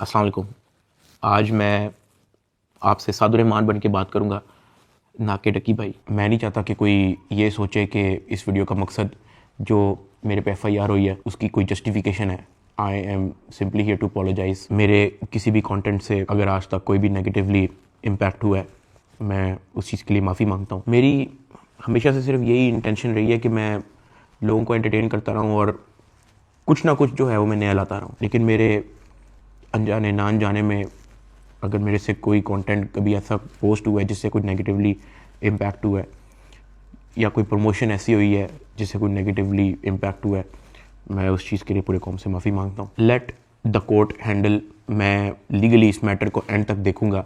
अस्सलाम वालेकुम। आज मैं आपसे सादुर्रहमान बन के बात करूँगा, ना कि डकी भाई। मैं नहीं चाहता कि कोई ये सोचे कि इस वीडियो का मकसद जो मेरे पे FIR हुई है उसकी कोई जस्टिफिकेशन है। I am simply here to apologise. मेरे किसी भी कंटेंट से अगर आज तक कोई भी नेगेटिवली इम्पैक्ट हुआ है, मैं उस चीज़ के लिए माफ़ी मांगता हूँ। मेरी हमेशा से सिर्फ यही इंटेंशन रही है कि मैं लोगों को एंटरटेन करता रहूँ और कुछ ना कुछ जो है वो मैं नया लाता रहूँ। लेकिन मेरे अनजाने ना अनजाने में अगर मेरे से कोई कंटेंट कभी ऐसा पोस्ट हुआ है जिससे कुछ नेगेटिवली इम्पैक्ट हुआ है, या कोई प्रमोशन ऐसी हुई है जिससे कोई नेगेटिवली इम्पैक्ट हुआ है, मैं उस चीज़ के लिए पूरे कौम से माफ़ी मांगता हूँ। Let the court handle. मैं लीगली इस मैटर को एंड तक देखूँगा।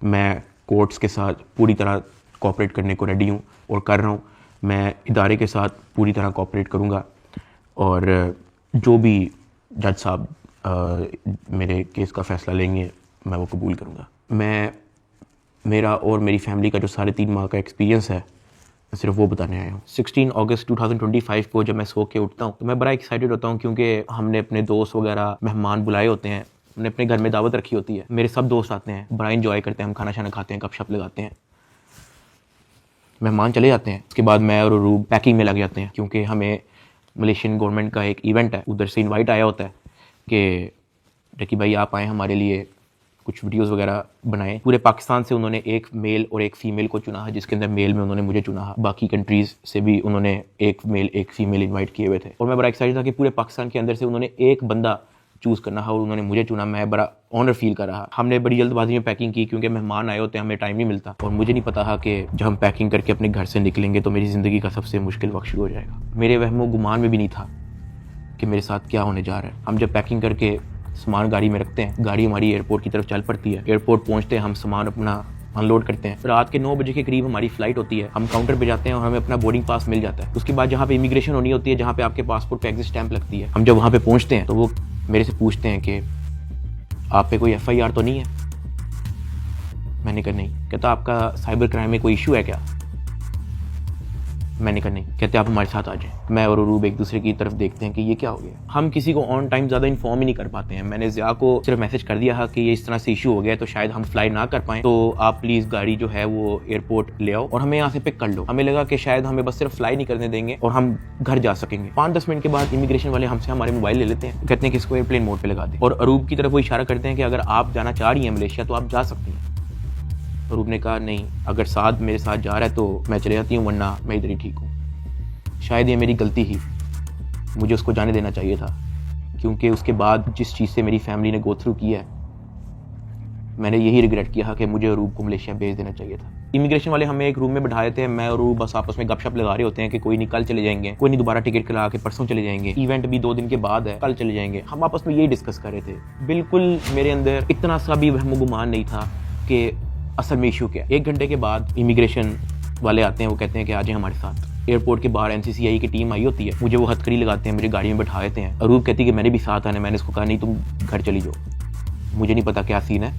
मैं कोर्ट्स के साथ पूरी तरह कोऑपरेट करने को रेडी हूँ और कर रहा हूँ। मैं इदारे के साथ पूरी तरह कोऑपरेट करूँगा और जो भी जज साहब मेरे केस का फ़ैसला लेंगे मैं वो कबूल करूँगा। मेरा और मेरी फैमिली का जो 3.5 माह का एक्सपीरियंस है, मैं सिर्फ वो बताने आया हूँ। 16 अगस्त 2025 को जब मैं सो के उठता हूँ तो मैं बड़ा एक्साइटेड होता हूँ, क्योंकि हमने अपने दोस्त वगैरह मेहमान बुलाए होते हैं। हमने अपने घर में दावत रखी होती है। मेरे सब दोस्त आते हैं, बड़ा इंजॉय करते हैं, हम खाना शाना खाते हैं, गपशप लगाते हैं। मेहमान चले जाते हैं, उसके बाद मैं और रूब पैकिंग में लग जाते हैं, क्योंकि हमें मलेशियन गवर्नमेंट का एक इवेंट है, उधर से इनवाइट आया होता है कि डकी भाई आप आएँ, हमारे लिए कुछ वीडियोस वगैरह बनाएं। पूरे पाकिस्तान से उन्होंने एक मेल और एक फ़ीमेल को चुना है, जिसके अंदर मेल में उन्होंने मुझे चुना है। बाकी कंट्रीज़ से भी उन्होंने एक मेल एक फ़ीमेल इनवाइट किए हुए थे और मैं बड़ा एक्साइटेड था कि पूरे पाकिस्तान के अंदर से उन्होंने एक बंदा चूज़ करना है और उन्होंने मुझे चुना। मैं बड़ा ऑनर फील कर रहा। हमने बड़ी जल्दबाजी में पैकिंग की, क्योंकि मेहमान आए होते हैं, हमें टाइम नहीं मिलता और मुझे नहीं पता था कि जब हम पैकिंग करके अपने घर से निकलेंगे तो मेरी ज़िंदगी का सबसे मुश्किल वक्त शुरू हो जाएगा। मेरे वहमो गुमान में भी नहीं था कि मेरे साथ क्या होने जा रहा है। हम जब पैकिंग करके सामान गाड़ी में रखते हैं, गाड़ी हमारी एयरपोर्ट की तरफ चल पड़ती है। एयरपोर्ट पहुंचते हैं, हम सामान अपना अनलोड करते हैं। रात के 9 बजे के करीब हमारी फ़्लाइट होती है। हम काउंटर पे जाते हैं और हमें अपना बोर्डिंग पास मिल जाता है। उसके बाद जहाँ पे इमिग्रेशन होनी होती है, जहाँ पे आपके पासपोर्ट पे एग्जिट स्टैंप लगती है, हम जब वहाँ पे पहुँचते हैं तो वो मेरे से पूछते हैं कि आप पे कोई FIR तो नहीं है। मैंने कहा नहीं। कहता आपका साइबर क्राइम में कोई इशू है क्या? मैंने कहा नहीं। कहते आप हमारे साथ आ जाएं। मैं और अरूब एक दूसरे की तरफ देखते हैं कि ये क्या हो गया। हम किसी को ऑन टाइम ज़्यादा इन्फॉर्म ही नहीं कर पाते हैं। मैंने ज़िया को सिर्फ मैसेज कर दिया है कि ये इस तरह से इशू हो गया है, तो शायद हम फ्लाई ना कर पाएँ, तो आप प्लीज़ गाड़ी जो है वो एयरपोर्ट ले आओ और हमें यहाँ से पिक कर लो। हमें लगा कि शायद हमें बस सिर्फ फ्लाई नहीं करने देंगे और हम घर जा सकेंगे। 5-10 मिनट के बाद इमिग्रेशन वाले हमसे हमारे मोबाइल ले लेते हैं, कहते हैं कि इसको एयरप्लेन मोड पर लगा दें और अरूब की तरफ वो इशारा करते हैं कि अगर आप जाना चाह रही हैं मलेशिया तो आप जा सकती हैं। अरूब ने कहा नहीं, अगर साथ मेरे साथ जा रहा है तो मैं चले जाती हूँ, वरना मैं इधर ही ठीक हूँ। शायद ये मेरी गलती ही, मुझे उसको जाने देना चाहिए था, क्योंकि उसके बाद जिस चीज़ से मेरी फैमिली ने गो थ्रू किया है, मैंने यही रिग्रेट किया कि मुझे अरूब को मलेशिया भेज देना चाहिए था। इमिग्रेशन वाले हमें एक रूम में बैठाए थे। मैं और अरूब बस आपस में गपशप लगा रहे होते हैं कि कोई नहीं कल चले जाएंगे, कोई नहीं दोबारा टिकट करा के परसों चले जाएंगे, इवेंट भी 2 दिन के बाद है, कल चले जाएंगे। हम आपस में यही डिस्कस कर रहे थे। बिल्कुल मेरे अंदर इतना सा भी वहम गुमान नहीं था कि असल में इशू क्या है। 1 घंटे के बाद इमिग्रेशन वाले आते हैं, वो कहते हैं कि आ जाए हमारे साथ। एयरपोर्ट के बाहर NCCI की टीम आई होती है, मुझे वो हथकड़ी लगाते हैं, मेरी गाड़ी में बैठा देते हैं। अरूब कहती है कि मैंने भी साथ आना है। मैंने उसको कहा नहीं, तुम घर चली जाओ, मुझे नहीं पता क्या सीन है,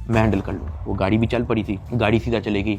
मैं हैंडल कर लूँ। वो गाड़ी भी चल पड़ी थी, गाड़ी सीधा चलेगी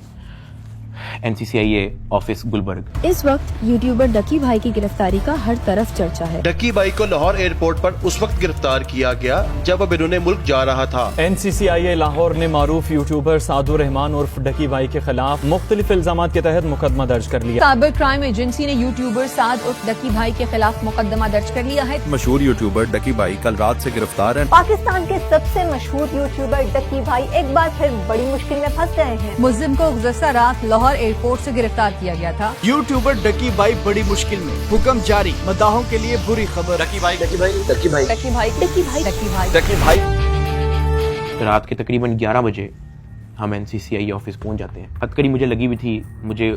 NCCI ऑफिस गुलबर्ग। इस वक्त यूट्यूबर डकी भाई की गिरफ्तारी का हर तरफ चर्चा है। डकी भाई को लाहौर एयरपोर्ट पर उस वक्त गिरफ्तार किया गया जब अब इन्होंने मुल्क जा रहा था। NCCI लाहौर ने मारूफ यूट्यूबर सादुर्रहमान उर्फ डकी भाई के खिलाफ मुख्तलिफ इल्जाम के तहत मुकदमा दर्ज कर लिया। साइबर क्राइम एजेंसी ने यूट्यूबर साद उर्फ डकी भाई के खिलाफ मुकदमा दर्ज कर लिया है। मशहूर यूट्यूबर डकी भाई कल रात से गिरफ्तार है। पाकिस्तान के सबसे मशहूर यूट्यूबर डकी भाई एक बार फिर बड़ी मुश्किल में फंस गए हैं। मुल्जिम को गुज़श्ता रात लाहौर एयरपोर्ट से गिरफ्तार किया गया था। यूट्यूबर डकी भाई बड़ी मुश्किल में, हुक्म जारी, मदाहों के लिए बुरी खबर। डकी भाई डकी भाई डकी भाई डकी भाई डकी भाई डकी भाई डकी भाई। रात के तकरीबन 11 बजे हम NCCI ऑफिस पहुंच जाते हैं। हथकड़ी मुझे लगी हुई थी, मुझे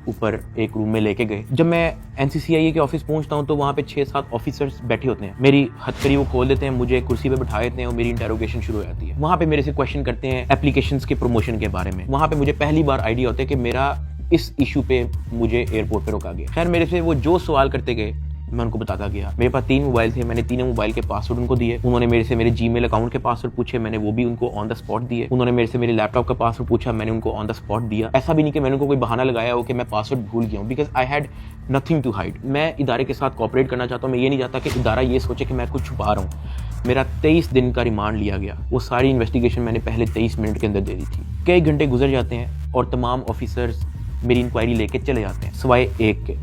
ऊपर एक रूम में लेके गए। जब मैं NCCI के ऑफिस पहुंचता हूं तो वहां पे 6-7 ऑफिसर्स बैठे होते हैं। मेरी हथकड़ी वो खोल देते हैं, मुझे कुर्सी पे बिठा देते हैं और मेरी इंटेरोगेशन शुरू हो जाती है। वहां पे मेरे से क्वेश्चन करते हैं एप्लीकेशंस के प्रमोशन के बारे में। वहां पे मुझे पहली बार आइडिया होता है कि मेरा इस इशू पे मुझे एयरपोर्ट पे रोका गया। खैर मेरे से वो जो सवाल करते गए मैं उनको बताता गया। मेरे पास 3 मोबाइल थे, मैंने तीनों मोबाइल के पासवर्ड उनको दिए। उन्होंने मेरे से मेरे जीमेल अकाउंट के पासवर्ड पूछे, मैंने वो भी उनको ऑन द स्पॉट दिए। उन्होंने मेरे से मेरे लैपटॉप का पासवर्ड पूछा, मैंने उनको ऑन द स्पॉट दिया। ऐसा भी नहीं कि मैंने उनको कोई बहाना लगाया हो कि मैं पासवर्ड भूल गया हूँ, because I had nothing to hide. मैं इदारे के साथ कॉपरेट करना चाहता हूँ। मैं ये नहीं चाहता कि इदारा ये सोचे कि मैं कुछ छुपा रहा हूँ। मेरा 23 दिन का रिमांड लिया गया। वो सारी इन्वेस्टिगेशन मैंने पहले 23 मिनट के अंदर दे दी थी। कई घंटे गुजर जाते हैं और तमाम ऑफिसर्स मेरी इंक्वायरी लेके चले जाते हैं, सिवाय एक के,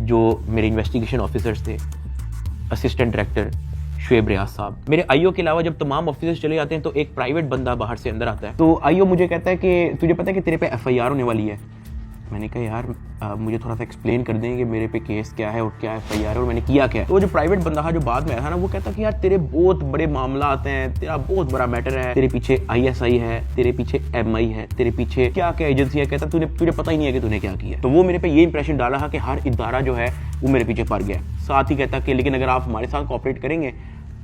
जो मेरे इन्वेस्टिगेशन ऑफिसर्स थे, असिस्टेंट डायरेक्टर शुएब रियाज साहब। मेरे आईओ के अलावा जब तमाम ऑफिसर्स चले जाते हैं तो एक प्राइवेट बंदा बाहर से अंदर आता है। तो आईओ मुझे कहता है कि तुझे पता है कि तेरे पे एफआईआर होने वाली है। मैंने कहा यार मुझे थोड़ा सा एक्सप्लेन कर दें कि मेरे पे केस क्या है और क्या एफआईआर है और मैंने किया क्या है। तो जो प्राइवेट बंदा जो बाद में आया था ना, वो कहता कि यार तेरे बहुत बड़े मामला आते हैं, तेरा बहुत बड़ा मैटर है, तेरे पीछे ISI है, तेरे पीछे MI है, तेरे पीछे क्या क्या एजेंसी है। कहता तुझे पता ही नहीं है कि तूने क्या किया। तो वो मेरे पे ये इंप्रेशन डाला कि हर इदारा जो है वो मेरे पीछे पड़ गया। साथ ही कहता कि लेकिन अगर आप हमारे साथ कॉपरेट करेंगे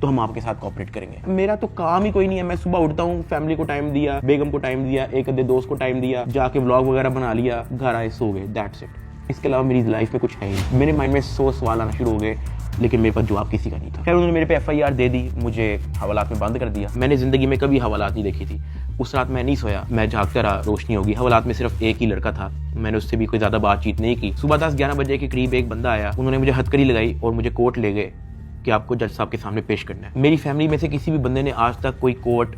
तो हम आपके साथ कॉपरेट करेंगे। मेरा तो काम ही कोई नहीं है। मैं सुबह उठता हूँ, फैमिली को टाइम दिया, बेगम को टाइम दिया, एक आधे दोस्त को टाइम दिया, जाके व्लॉग वगैरह बना लिया, घर आए, सो गए, दैट्स इट। इसके अलावा मेरी लाइफ में कुछ है ही। मेरे माइंड में 100 सवाल आना शुरू हो गए, लेकिन मेरे पास जवाब किसी का नहीं था। खैर उन्होंने मेरे पे FIR दे दी, मुझे हवालात में बंद कर दिया। मैंने जिंदगी में कभी हवालात नहीं देखी थी। उस रात मैं नहीं सोया, मैं जागता रहा, रोशनी होगी। हवालात में सिर्फ एक ही लड़का था, मैंने उससे भी कोई ज्यादा बातचीत नहीं की। सुबह 10-11 बजे के करीब एक बंदा आया, उन्होंने मुझे हथकड़ी लगाई और मुझे कोर्ट ले गए कि आपको जज साहब के सामने पेश करना है। मेरी फैमिली में से किसी भी बंदे ने आज तक कोई कोर्ट,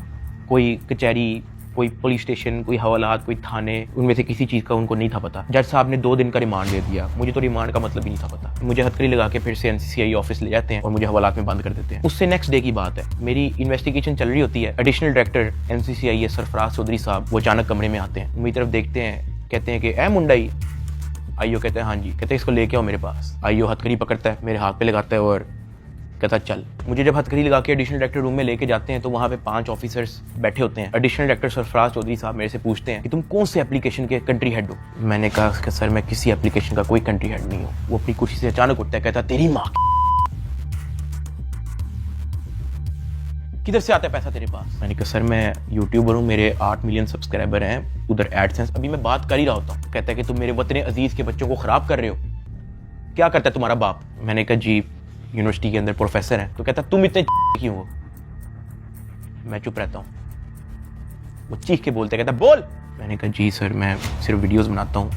कोई कचहरी, कोई पुलिस स्टेशन, कोई हवालात, कोई थाने, उनमें से किसी चीज़ का उनको नहीं था पता। जज साहब ने 2 दिन का रिमांड दे दिया। मुझे तो रिमांड का मतलब ही नहीं था पता। मुझे हथकड़ी लगा के फिर से NCCI ऑफिस ले जाते हैं और मुझे हवालात में बंद कर देते हैं। उससे नेक्स्ट डे की बात है, मेरी इन्वेस्टिगेशन चल रही होती है। Additional director NCCI Sarfaraz Chaudhry साहब वो अचानक कमरे में आते हैं, मेरी तरफ देखते हैं, कहते हैं कि ए मुंडाई। आईओ कहते हैं हाँ जी। कहते हैं इसको लेके आओ मेरे पास। आईओ हथकड़ी पकड़ता है, मेरे हाथ पे लगाता है और कहता चल। मुझे जब हथकड़ी लगा के एडिशनल डायरेक्टर रूम में लेके जाते हैं तो वहाँ पे 5 ऑफिसर्स बैठे होते हैं। एडिशनल डायरेक्टर सरफराज चौधरी साहब मेरे से पूछते हैं कि तुम कौन से एप्लीकेशन के कंट्री हेड हो। मैंने कहा कि सर मैं किसी एप्लीकेशन का कोई कंट्री हेड नहीं हूँ। वो अपनी कुर्सी से अचानक उठता है, कहता तेरी माँ किधर से आता है पैसा तेरे पास। मैंने कहा सर मैं यूट्यूबर हूँ, मेरे 8 मिलियन सब्सक्राइबर हैं, उधर एडसेंस अभी मैं बात कर ही रहा होता हूँ। कहता है कि तुम मेरे वतन अजीज के बच्चों को खराब कर रहे हो, क्या करता है तुम्हारा बाप। मैंने कहा जी यूनिवर्सिटी के अंदर प्रोफेसर हैं। तो कहता तुम इतने क्यों हो। मैं चुप रहता हूँ। वो चीख के बोलते, कहता बोल। मैंने कहा जी सर मैं सिर्फ वीडियोस बनाता हूँ,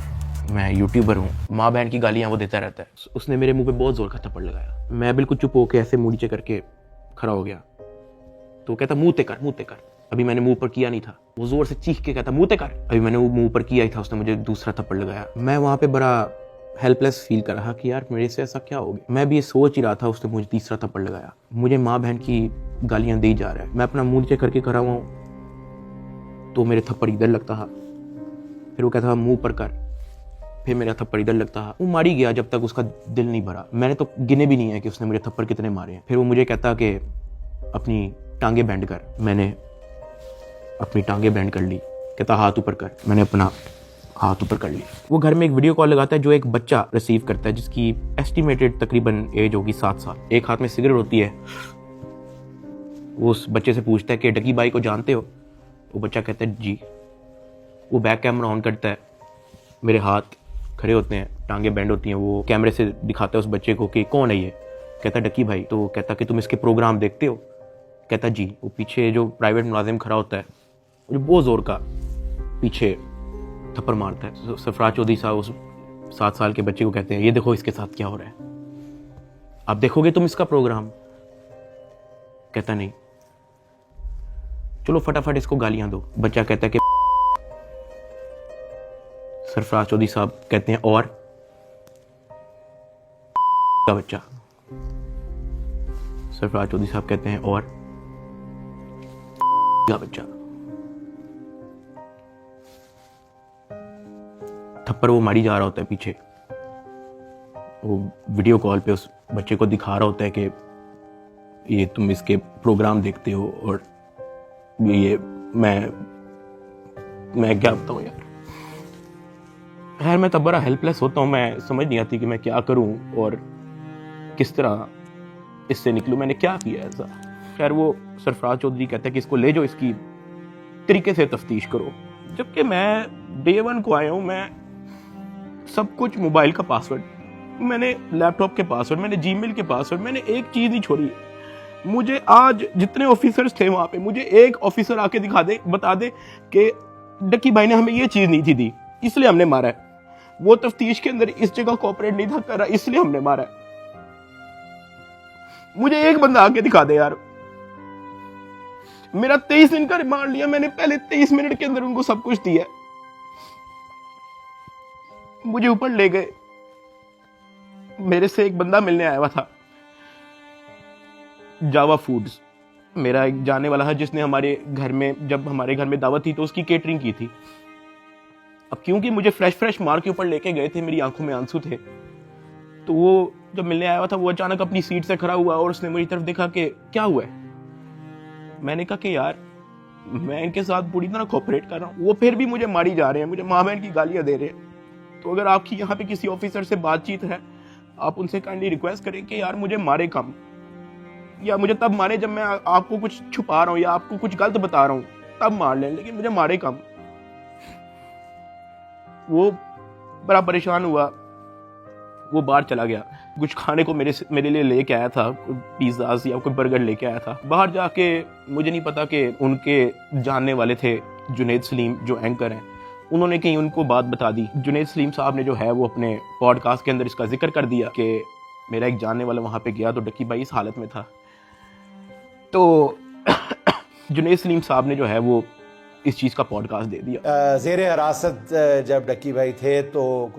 मैं यूट्यूबर हूँ। माँ बहन की गालियाँ वो देता रहता है। उसने मेरे मुंह पे बहुत जोर का थप्पड़ लगाया। मैं बिल्कुल चुप होकर ऐसे मुंह नीचे करके खड़ा हो गया। तो कहता मुंह ते कर, मुंह ते कर। अभी मैंने मुंह पर किया नहीं था। वो जोर से चीख के कहता मुंह ते कर। अभी मैंने वो मुंह पर किया ही था, उसने मुझे दूसरा थप्पड़ लगाया। मैं वहाँ पे बड़ा हेल्पलेस फील कर रहा कि यार मेरे से ऐसा क्या हो गया। मैं भी ये सोच ही रहा था, उसने मुझे तीसरा थप्पड़ लगाया। मुझे माँ बहन की गालियां दी जा रहा है। मैं अपना मुंह नीचे करके खड़ा हुआ हूँ तो मेरे थप्पड़ इधर लगता है, फिर वो कहता था मुंह पर कर, फिर मेरा थप्पड़ इधर लगता है। वो मारी गया जब तक उसका दिल नहीं भरा। मैंने तो गिने भी नहीं है कि उसने मुझे थप्पड़ कितने मारे हैं। फिर वो मुझे कहता कि अपनी टांगे बैंड कर। मैंने अपनी टांगे बैंड कर ली। कहता हाथ ऊपर कर। मैंने अपना हाथ ऊपर कर लिया। वो घर में एक वीडियो कॉल लगाता है जो एक बच्चा रिसीव करता है जिसकी एस्टिमेटेड तकरीबन एज होगी 7 साल। एक हाथ में सिगरेट होती है। वो उस बच्चे से पूछता है कि डकी भाई को जानते हो। वो बच्चा कहता है जी। वो बैक कैमरा ऑन करता है, मेरे हाथ खड़े होते हैं, टांगे बैंड होती हैं। वो कैमरे से दिखाता है उस बच्चे को कि कौन है ये। कहता है डकी भाई। तो कहता कि तुम इसके प्रोग्राम देखते हो। कहता जी। वो पीछे जो प्राइवेट मुलाजिम खड़ा होता है जो बहुत जोर का पीछे थप्पड़ मारता है। सरफराज चौधरी साहब उस 7 साल के बच्चे को कहते हैं ये देखो इसके साथ क्या हो रहा है, आप देखोगे तुम इसका प्रोग्राम। कहता नहीं, चलो फटाफट इसको गालियां दो। बच्चा कहता है कि सरफराज चौधरी साहब कहते हैं और का बच्चा। सरफराज चौधरी साहब कहते हैं और का बच्चा। थप्पड़ वो मारी जा रहा होता है पीछे। वो वीडियो कॉल पे उस बच्चे को दिखा रहा होता है कि ये तुम इसके प्रोग्राम देखते हो और ये मैं क्या बताऊं यार। खैर मैं तब बड़ा हेल्पलेस होता हूँ। मैं समझ नहीं आती कि मैं क्या करूं और किस तरह इससे निकलूं। मैंने क्या किया ऐसा। खैर वो सरफराज चौधरी कहता है कि इसको ले जाओ, इसकी तरीके से तफ्तीश करो। जबकि मैं डे 1 को आया हूं, मैं सब कुछ मोबाइल का पासवर्ड मैंने लैपटॉप के पासवर्ड, मैंने जीमेल के पासवर्ड, मैंने एक चीज़ नहीं छोड़ी। मुझे आज जितने ऑफिसर्स थे वहाँ पे, मुझे एक ऑफिसर आके दिखा दे, बता दे कि डक्की भाई ने हमें ये चीज़ नहीं थी दी, इसलिए हमने मारा है। वो तफ्तीश के अंदर इस जगह कोऑपरेट नहीं था कर रहा, इसलिए हमने मारा है। मुझे एक बंदा आके दिखा दे यार। मेरा 23 दिन का रिमांड लिया मैंने, पहले 23 मिनट के अंदर उनको सब कुछ दिया। मुझे ऊपर ले गए। मेरे से एक बंदा मिलने आया हुआ था, जावा फूड्स, मेरा एक जानने वाला है जिसने हमारे घर में, जब हमारे घर में दावत थी तो उसकी केटरिंग की थी। अब क्योंकि मुझे फ्रेश मार के ऊपर लेके गए थे, मेरी आंखों में आंसू थे, तो वो जब मिलने आया हुआ था वो अचानक अपनी सीट से खड़ा हुआ और उसने मेरी तरफ देखा कि क्या हुआ है। मैंने कहा कि यार मैं इनके साथ पूरी तरह कोऑपरेट कर रहा हूँ, वो फिर भी मुझे मारी जा रहे हैं, मुझे माँ बहन की गालियां दे रहे हैं। तो अगर आपकी यहाँ पे किसी ऑफिसर से बातचीत है, आप उनसे काइंडली रिक्वेस्ट करें कि यार मुझे मारे कम, या मुझे तब मारे जब मैं आपको कुछ छुपा रहा हूँ या आपको कुछ गलत बता रहा हूँ, तब मार लें, लेकिन मुझे मारे कम। वो बड़ा परेशान हुआ, वो बाहर चला गया। कुछ खाने को मेरे लिए लेके आया था, पिज्जा या कोई बर्गर लेके आया था। बाहर जाके मुझे नहीं पता कि उनके जानने वाले थे जुनैद सलीम जो एंकर हैं, उन्होंने कहीं उनको बात बता दी। जुनैद सलीम साहब ने जो है वो अपने पॉडकास्ट के अंदर इसका जिक्र कर दिया कि मेरा एक जानने वाला वहाँ पे गया तो डक्की भाई इस हालत में था। तो जुनैद सलीम साहब ने जो है वो इस चीज़ का पॉडकास्ट दे दिया। ज़ेरे हिरासत जब डक्की भाई थे तो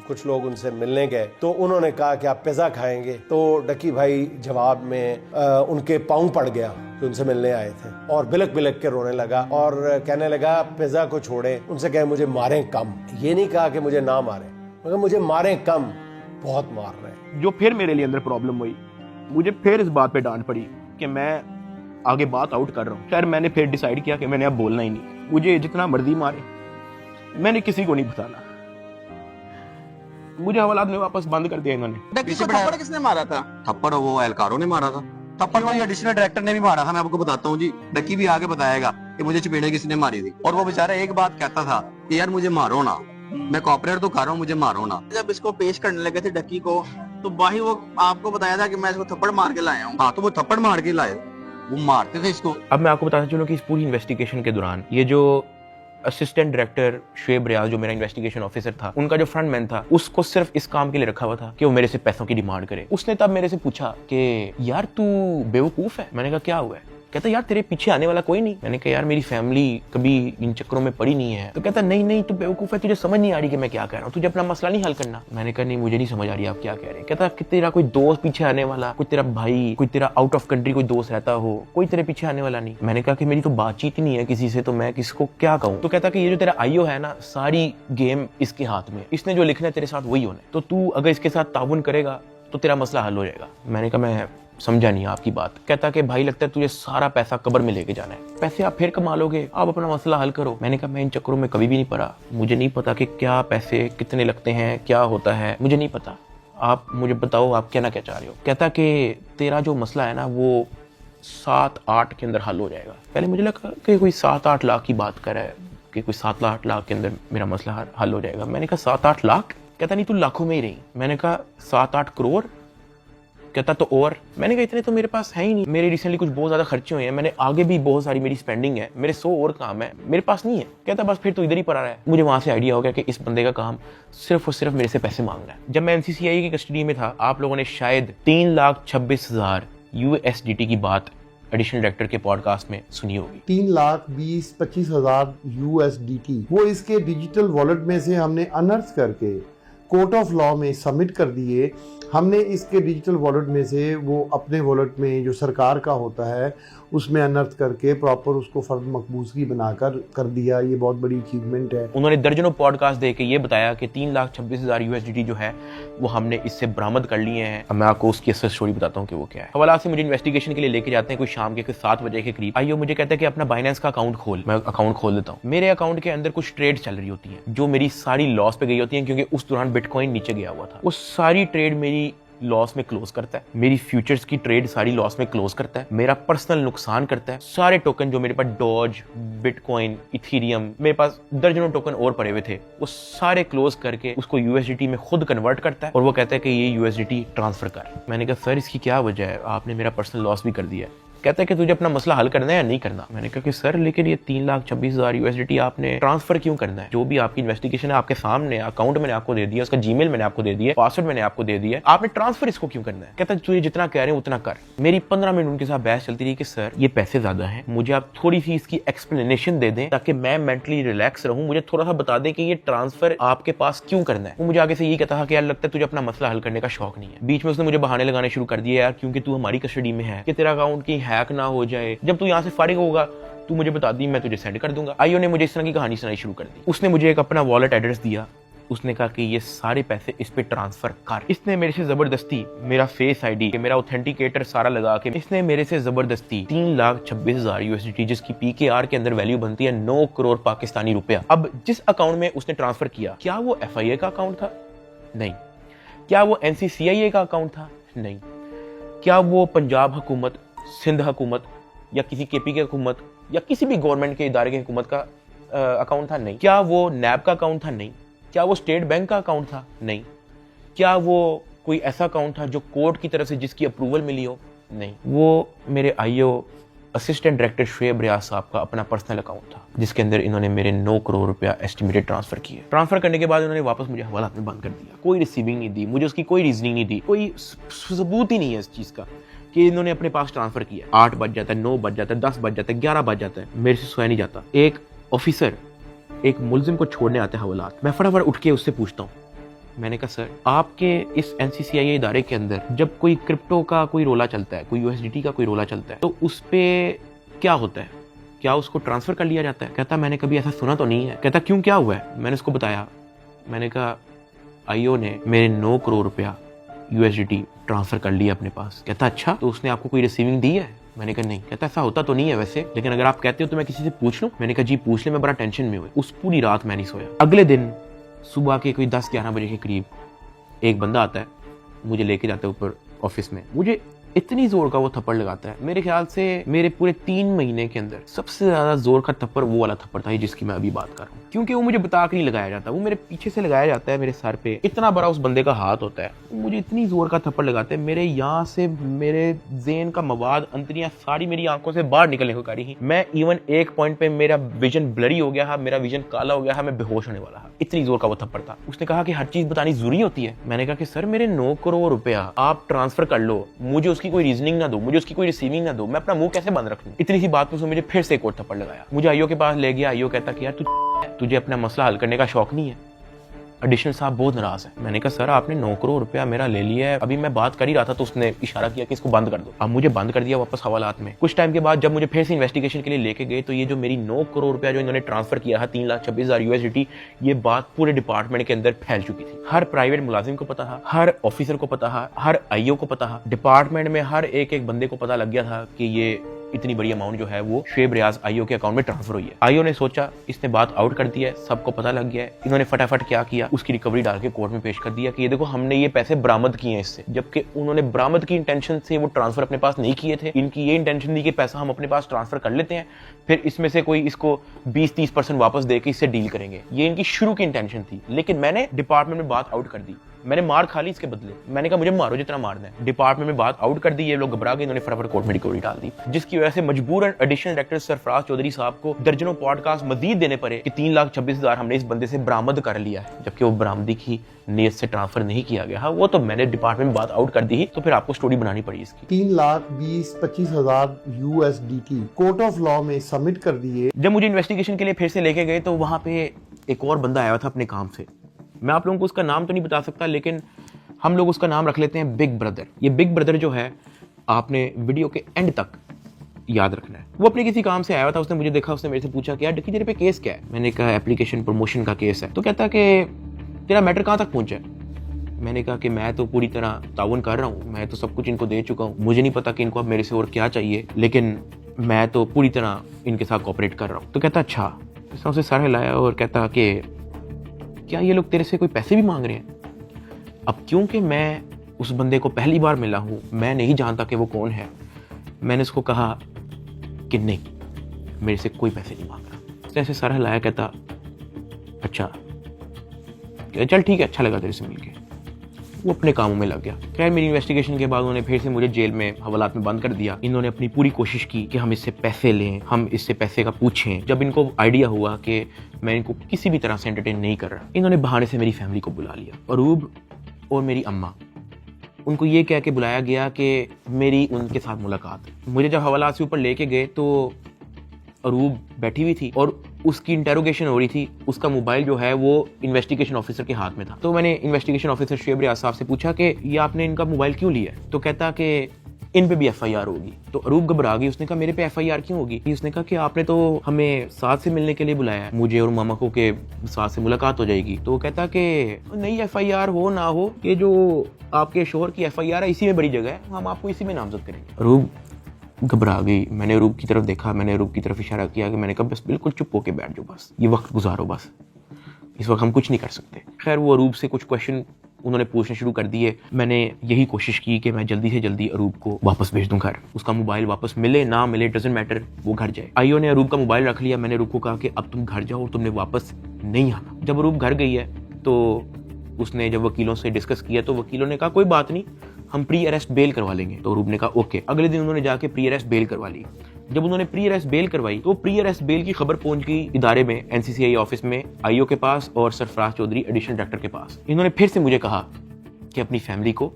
कुछ लोग उनसे मिलने गए, तो उन्होंने कहा कि आप पिज़्ज़ा खाएंगे, तो डक्की भाई जवाब में उनके पाँव पड़ गया जो उनसे मिलने आए थे, और बिलक बिलक के रोने लगा और कहने लगा पिज़्ज़ा को छोड़े, उनसे कहे मुझे मारें कम। ये नहीं कहा कि मुझे ना मारें, मगर मुझे मारें कम, बहुत मार रहे हैं। जो फिर मेरे लिए अंदर प्रॉब्लम हुई, मुझे फिर इस बात पे डांट पड़ी कि मैं आगे बात आउट कर रहा हूँ। खैर मैंने फिर डिसाइड किया कि मैंने अब बोलना ही नहीं, मुझे जितना मर्जी मारे, मैंने किसी को नहीं बताना। मुझे हवालात में वापस बंद कर दिया इन्होंने। थप्पड़ किसने मारा था? थप्पड़ वो एहलकारों ने मारा था। थप्पड़ तो एडिशनल डायरेक्टर ने भी मारा था, मैं आपको बताता हूँ जी। डक्की भी आगे बताएगा कि मुझे चपेड़े किसने मारी थी, और वो बेचारा एक बात कहता था कि यार मुझे मारो ना, मैं कॉपरेट तो कर रहा हूँ, मुझे मारो ना। जब इसको पेश करने लगे थे डक्की को, तो भाई वो आपको बताया था कि मैं इसको थप्पड़ मार के लाया हूँ। हाँ, तो वो थप्पड़ मार के लाए, वो मारते थे इसको। अब मैं आपको बताता चलूं कि इस पूरी इन्वेस्टिगेशन के दौरान ये जो असिस्टेंट डायरेक्टर शुएब रियाज, जो मेरा इन्वेस्टिगेशन ऑफिसर था, उनका जो फ्रंट मैन था, उसको सिर्फ इस काम के लिए रखा हुआ था कि वो मेरे से पैसों की डिमांड करे। उसने तब मेरे से पूछा कि यार तू बेवकूफ है। मैंने कहा क्या हुआ है? कहता यार तेरे पीछे आने वाला कोई नहीं। मैंने कहा यार मेरी फैमिली कभी इन चक्करों में पड़ी नहीं है। तो कहता नहीं तू बेवकूफ है, तुझे समझ नहीं आ रही कि मैं क्या कह रहा हूँ, तुझे अपना मसला नहीं हल करना। मैंने कहा नहीं मुझे नहीं समझ आ रही आप क्या कह रहे हैं। कहता कि तेरा कोई दोस्त पीछे आने वाला, कोई तेरा भाई, कोई तेरा आउट ऑफ कंट्री कोई दोस्त रहता हो, कोई तेरे पीछे आने वाला नहीं। मैंने कहा कि मेरी तो बातचीत ही नहीं है किसी से, तो मैं किसको क्या कहूँ। तो कहता कि ये जो तेरा आईओ है ना, सारी गेम इसके हाथ में, इसने जो लिखना है तेरे साथ वही होना है, तो तू अगर इसके साथ ताउन करेगा तो तेरा मसला हल हो जाएगा। मैंने कहा मैं समझा नहीं आपकी बात। कहता कि भाई लगता है तुझे सारा पैसा कब्र में लेके जाना है, पैसे आप फिर कमा लोगे, आप अपना मसला हल करो। मैंने कहा मैं इन चक्करों में कभी भी नहीं पड़ा, मुझे नहीं पता कि क्या पैसे कितने लगते हैं, क्या होता है, मुझे नहीं पता। आप मुझे बताओ आप क्या ना क्या चाह रहे हो। कहता कि तेरा जो मसला है ना वो 7-8 के अंदर हल हो जाएगा। पहले मुझे लगा कि कोई 7-8 लाख की बात कर रहा है, कि कोई 7-8 लाख के अंदर मेरा मसला हल हो जाएगा। मैंने कहा 7-8 लाख? कहता नहीं तू लाखों में ही रही। मैंने कहा 7-8 करोड़? कहता तो और। मैंने कहा इतने तो मेरे पास है ही नहीं, मेरे रिसेंटली कुछ बहुत ज्यादा खर्चे हुए हैं, मैंने आगे भी बहुत सारी मेरी स्पेंडिंग है, मेरे 100 और काम है, मेरे पास नहीं है। कहता बस फिर तो इधर ही पड़ा रहा है। मुझे वहां से आइडिया हो गया कि इस बंदे का काम सिर्फ और सिर्फ मेरे से पैसे मांगना है। जब मैं NCCI की कस्टडी में था, आप लोगों ने शायद 3,26,000 USDT की बात एडिशनल डायरेक्टर के पॉडकास्ट में सुनी होगी। 3,20,25,000 USDT वो इसके डिजिटल वॉलेट में से हमने अनर्थ करके कोर्ट ऑफ लॉ में सबमिट कर दिए। हमने इसके डिजिटल वॉलेट में से वो अपने वॉलेट में जो सरकार का होता है उसमें अनर्थ करके प्रॉपर उसको फर्द मकबूजगी बनाकर कर दिया। ये बहुत बड़ी अचीवमेंट है। उन्होंने दर्जनों पॉडकास्ट दे के ये बताया कि 3,26,000 USDT जो है वो हमने इससे बरामद कर लिए हैं। अब मैं आपको उसकी असल स्टोरी बताता हूँ कि वो क्या है। हवाला से मुझे इन्वेस्टिगेशन के लिए लेके जाते हैं कोई शाम के 7 बजे के करीब। आइयो मुझे कहता है कि अपना बाइनेंस का अकाउंट खोल। मैं अकाउंट खोल देता हूँ। मेरे अकाउंट के अंदर कुछ ट्रेड चल रही होती है जो मेरी सारी लॉस पे गई होती है, क्योंकि उस दौरान बिटकॉइन नीचे गया हुआ था। वो सारी ट्रेड मेरी लॉस में क्लोज करता है, मेरी फ्यूचर्स की ट्रेड सारी लॉस में क्लोज करता है, मेरा पर्सनल नुकसान करता है। सारे टोकन जो मेरे पास डॉज, बिटकॉइन, इथीरियम, मेरे पास दर्जनों टोकन और पड़े हुए थे, वो सारे क्लोज करके उसको यूएसडीटी में खुद कन्वर्ट करता है और वो कहता है कि ये यूएसडीटी ट्रांसफर कर। मैंने कहा सर इसकी क्या वजह है, आपने मेरा पर्सनल लॉस भी कर दिया है। कहता है कि तुझे अपना मसला हल करना है या नहीं करना। मैंने कहा कि सर लेकिन ये 3,26,000 यूएसडीटी आपने ट्रांसफर क्यों करना है? जो भी आपकी इन्वेस्टिगेशन है आपके सामने, अकाउंट मैंने आपको दे दिया, उसका जीमेल मैंने आपको दे दिया, पासवर्ड मैंने आपको दे दिया, आपने ट्रांसफर इसको क्यों करना है? कहता है तुझे जितना कह रहे हैं उतना कर। मेरी 15 मिनट उनके साथ बहस चलती रही कि सर ये पैसे ज्यादा हैं, मुझे आप थोड़ी सी इसकी एक्सप्लेनेशन दे दें ताकि मैं मेंटली रिलैक्स रहूं, मुझे थोड़ा सा बता दें कि ये ट्रांसफर आपके पास क्यों करना है। वो मुझे आगे से यही कहता था कि यार लगता है तुझे अपना मसला हल करने का शौक नहीं है। बीच में उसने मुझे बहाने लगाने शुरू कर दिए, यार क्योंकि तू हमारी कस्टडी में है कि तेरा अकाउंट कहीं हैक ना हो जाए, जब तू यहाँ से फारिग होगा तू मुझे बता दी, मैं तुझे सेंड कर दूंगा। आईओ ने मुझे इस तरह की कहानी सुनाई शुरू कर दी। उसने मुझे एक अपना वॉलेट एड्रेस दिया, उसने कहा कि ये सारे पैसे इस पे ट्रांसफर कर। इसने मेरे से जबरदस्ती मेरा फेस आईडी, मेरा ऑथेंटिकेटर सारा लगा के इसने मेरे से जबरदस्ती 3,26,000 यूएसडीटी, जिसकी पीकेआर के अंदर वैल्यू बनती है 9 करोड़ पाकिस्तानी रुपया। अब जिस अकाउंट में उसने ट्रांसफर किया, क्या वो एफआईए का अकाउंट था? नहीं। क्या वो एनसीसीआईए का अकाउंट था? नहीं। क्या वो पंजाब हुकूमत, सिंध हुकूमत या किसी केपी की हुकूमत या किसी भी गवर्नमेंट के इदारे की हुकूमत का अकाउंट था? नहीं। क्या वो नैब का अकाउंट था? नहीं। क्या वो स्टेट बैंक का अकाउंट था? नहीं। क्या वो कोई ऐसा अकाउंट था जो कोर्ट की तरफ से जिसकी अप्रूवल मिली हो? नहीं। वो मेरे आईओ असिस्टेंट डायरेक्टर शुएब रियाज साहब का अपना पर्सनल अकाउंट था, जिसके अंदर इन्होंने मेरे 9 करोड़ रुपया एस्टिमेटेड ट्रांसफर किए। ट्रांसफर करने के बाद उन्होंने वापस मुझे हवालात में बंद कर दिया। कोई रिसीविंग नहीं दी, मुझे उसकी कोई रीजनिंग नहीं दी, कोई सबूत ही नहीं है इस चीज का कि इन्होंने अपने पास ट्रांसफर किया। 8 बज जाता है, 9 बज जाता है, 10 बज जाता है, 11 बज जाता है, मेरे से सोया नहीं जाता। एक ऑफिसर एक मुलजिम को छोड़ने आते हैं हवालात, मैं फटाफट उठ के उससे पूछता हूँ, मैंने कहा सर आपके इस एनसीसीआईए इदारे के अंदर जब कोई क्रिप्टो का कोई रोला चलता है, कोई यूएसडीटी का कोई रोला चलता है, तो उस पे क्या होता है? क्या उसको ट्रांसफर कर लिया जाता है? कहता मैंने कभी ऐसा सुना तो नहीं है। कहता क्यों, क्या हुआ है? मैंने उसको बताया। मैंने कहा आईओ ने मेरे 9 करोड़ रुपया यूएसडीटी ट्रांसफर कर लिया अपने पास। कहता अच्छा, तो उसने आपको कोई रिसीविंग दी है? मैंने कहा नहीं। कहता ऐसा होता तो नहीं है वैसे, लेकिन अगर आप कहते हो तो मैं किसी से पूछ लूं? मैंने कहा जी पूछ ले, मैं बड़ा टेंशन में हुआ। उस पूरी रात मैं नहीं सोया। अगले दिन सुबह के कोई 10-11 बजे के करीब एक बंदा आता है, मुझे लेके जाता है ऊपर ऑफिस में, मुझे इतनी जोर का वो थप्पड़ लगाता है, मेरे ख्याल से मेरे पूरे 3 महीने के अंदर सबसे ज्यादा जोर का थप्पड़ वो वाला थप्पड़ था जिसकी मैं अभी बात कर रहा हूँ। क्योंकि वो मुझे बता के नहीं लगाया जाता, वो मेरे पीछे से लगाया जाता है, मेरे सर पे इतना बड़ा उस बंदे का हाथ होता है, मुझे इतनी जोर का थप्पड़ लगाते हैं, मेरे यहाँ से मेरे ज़ेन का मवाद, अंतरियां सारी मेरी आंखों से बाहर निकलने को करी। मैं इवन एक पॉइंट पे मेरा विजन ब्लरी हो गया, मेरा विजन काला हो गया, मैं बेहोश होने वाला, इतनी जोर का वो थप्पड़ था। उसने कहा कि हर चीज बतानी जरूरी होती है। मैंने कहा कि सर मेरे 9 करोड़ रुपया आप ट्रांसफर कर लो, मुझे उसकी कोई रीजनिंग ना दो, मुझे उसकी कोई रिसीविंग ना दो, मैं अपना मुंह कैसे बंद रख लूं? इतनी सी बात पे मुझे फिर से एक और थप्पड़ लगाया। मुझे आईओ के पास ले गया। आईओ कहता कि यार तुझे अपना मसला हल करने का शौक नहीं है? एडिशनल साहब बहुत नाराज है। मैंने कहा सर आपने 9 करोड़ रुपया मेरा ले लिया है, अभी मैं बात कर ही रहा था तो उसने इशारा किया कि इसको बंद कर दो। अब मुझे बंद कर दिया वापस हवालात में। कुछ टाइम के बाद जब मुझे फिर से इन्वेस्टिगेशन के लिए लेके गए तो ये जो मेरी 9 करोड़ रुपया जो इन्होंने ट्रांसफर किया था 3,26,000 यूएसडीटी, ये बात पूरे डिपार्टमेंट के अंदर फैल चुकी थी। हर प्राइवेट मुलाजिम को पता था, हर ऑफिसर को पता था, हर आईओ को पता था, डिपार्टमेंट में हर एक बंदे को पता लग गया था कि ये इतनी बड़ी अमाउंट जो है वो शुएब रियाज आईओ के अकाउंट में ट्रांसफर हुई है। आईओ ने सोचा इसने बात आउट कर दिया है, सबको पता लग गया है। इन्होंने फटाफट क्या किया, उसकी रिकवरी डाल के कोर्ट में पेश कर दिया कि ये देखो हमने ये पैसे बरामद किए हैं इससे, जबकि उन्होंने बरामद की इंटेंशन से वो ट्रांसफर अपने पास नहीं किए थे। इनकी ये इंटेंशन थी कि पैसा हम अपने पास ट्रांसफर कर लेते हैं, फिर इसमें से कोई इसको 20-30% वापस देके इससे डील करेंगे, ये इनकी शुरू की इंटेंशन थी। लेकिन मैंने डिपार्टमेंट में बात आउट कर दी, मैंने मार खा ली इसके बदले। मैंने कहा मुझे मारो जितना मारना है। डिपार्टमेंट में बात आउट कर दी, ये लोग घबरा गए, इन्होंने फटाफट कोर्ट में रिकवरी डाल दी, जिसकी वजह से मजबूरन एडिशनल डायरेक्टर सरफराज चौधरी साहब को दर्जनों पॉडकास्ट मजीद देने पड़े कि 3,26,000 हमने इस बंदे से बरामद कर लिया है, जबकि वो बरामदी की नीयत से ट्रांसफर नहीं किया गया। हाँ वो तो मैंने डिपार्टमेंट में बात आउट कर दी, तो फिर आपको स्टोरी बनानी पड़ी इसकी। 3,20,25,000 यूएसडीटी कोर्ट ऑफ लॉ में सबमिट कर दिए। जब मुझे इन्वेस्टिगेशन के लिए फिर से लेके गए तो वहां पे एक और बंदा आया था अपने काम से, मैं आप लोगों को उसका नाम तो नहीं बता सकता, लेकिन हम लोग उसका नाम रख लेते हैं बिग ब्रदर। ये बिग ब्रदर जो है आपने वीडियो के एंड तक याद रखना है। वो अपने किसी काम से आया था, उसने मुझे देखा, उसने मेरे से पूछा कि यार डकी तेरे पे केस क्या है? मैंने कहा एप्लीकेशन प्रमोशन का केस है। तो कहता कि तेरा मैटर कहाँ तक पहुंचा है? मैंने कहा कि मैं तो पूरी तरह ताउन कर रहा हूँ, मैं तो सब कुछ इनको दे चुका हूँ, मुझे नहीं पता कि इनको अब मेरे से और क्या चाहिए, लेकिन मैं तो पूरी तरह इनके साथ कोऑपरेट कर रहा हूँ। तो कहता अच्छा। उसने उसे सर हिलाया और कहता कि क्या ये लोग तेरे से कोई पैसे भी मांग रहे हैं? अब क्योंकि मैं उस बंदे को पहली बार मिला हूँ, मैं नहीं जानता कि वो कौन है। मैंने उसको कहा कि नहीं, मेरे से कोई पैसे नहीं मांग रहा। उसने ऐसे सर हिलाया, कहता अच्छा चल ठीक है, अच्छा लगा तेरे से मिलके। वो अपने कामों में लग गया। खैर मेरी इन्वेस्टिगेशन के बाद उन्होंने फिर से मुझे जेल में हवालात में बंद कर दिया। इन्होंने अपनी पूरी कोशिश की कि हम इससे पैसे लें, हम इससे पैसे का पूछें। जब इनको आइडिया हुआ कि मैं इनको किसी भी तरह से एंटरटेन नहीं कर रहा, इन्होंने बहाने से मेरी फैमिली को बुला लिया। अरूब और मेरी अम्मा, उनको ये कह के बुलाया गया कि मेरी उनके साथ मुलाकात है। मुझे जब हवालात से ऊपर लेके गए तो अरूब बैठी हुई थी और उसकी इंटेरोगेशन हो रही थी। उसका मोबाइल जो है वो इन्वेस्टिगेशन ऑफिसर के हाथ में था। तो मैंने इन्वेस्टिगेशन ऑफिसर शुएब रियाज साहब से पूछा कि ये आपने इनका मोबाइल क्यों लिया? तो कहता कि इन पे भी एफआईआर होगी। तो अरूब घबरा गई। उसने कहा मेरे पे एफआईआर क्यों होगी? उसने कहा कि आपने तो हमें साथ से मिलने के लिए बुलाया है, मुझे और मामा को के साथ से मुलाकात हो जाएगी। तो वो कहता कि नहीं, एफआईआर हो ना हो, ये जो आपके शोहर की एफआईआर है इसी में बड़ी जगह है, हम आपको इसी में नामजद करेंगे। अरूब घबरा गई। मैंने अरूब की तरफ देखा, मैंने अरूब की तरफ इशारा किया कि मैंने कहा बस बिल्कुल चुप होके बैठ जाओ, बस ये वक्त गुजारो, बस इस वक्त हम कुछ नहीं कर सकते। खैर वो अरूब से कुछ क्वेश्चन उन्होंने पूछने शुरू कर दिए। मैंने यही कोशिश की कि मैं जल्दी से जल्दी अरूब को वापस भेज दूं घर। उसका मोबाइल वापस मिले ना मिले डजंट मैटर, वो घर जाए। आईओ ने अरूब का मोबाइल रख लिया। मैंने अरूब को कहा कि अब तुम घर जाओ और तुमने वापस नहीं आना। जब अरूब घर गई है तो उसने जब वकीलों से डिस्कस किया तो वकीलों ने कहा कोई बात नहीं, हम प्री अरेस्ट बेल करवा लेंगे। तो अरूब ने कहा ओके। अगले दिन उन्होंने जाके प्री अरेस्ट बेल करवा ली। जब उन्होंने प्री अरेस्ट बेल करवाई तो प्री अरेस्ट बेल की खबर पहुंच गई इदारे में, एनसीसीआई ऑफिस में, आईओ के पास और सरफराज चौधरी एडिशनल डायरेक्टर के पास। इन्होंने फिर से मुझे कहा कि अपनी फैमिली को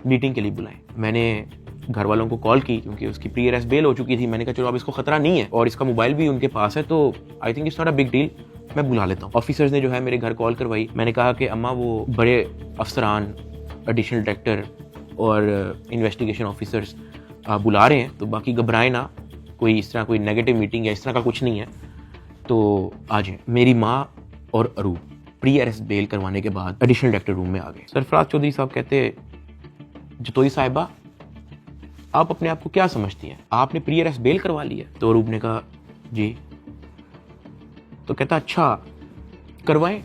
मीटिंग के लिए बुलाएं। मैंने घर वालों को कॉल की क्योंकि उसकी प्री अरेस्ट बेल हो चुकी थी। मैंने कहा चलो अब इसको खतरा नहीं है और इसका मोबाइल भी उनके पास है, तो I think it's not a big deal, मैं बुला लेता हूँ। ऑफिसर्स ने जो है मेरे घर कॉल करवाई। मैंने कहा कि अम्मा वो बड़े अफसरान, एडिशनल डायरेक्टर और इन्वेस्टिगेशन ऑफिसर्स बुला रहे हैं, तो बाकी घबराएं ना, कोई इस तरह कोई नेगेटिव मीटिंग या इस तरह का कुछ नहीं है, तो आ जाएं। मेरी माँ और अरूब प्री अरेस्ट बेल करवाने के बाद एडिशनल डायरेक्टर रूम में आ गए। सरफराज चौधरी साहब कहते जतोई साहिबा आप अपने आप को क्या समझती हैं, आपने प्री अरेस्ट बेल करवा ली है? तो अरूब ने कहा जी। तो कहता अच्छा करवाएं,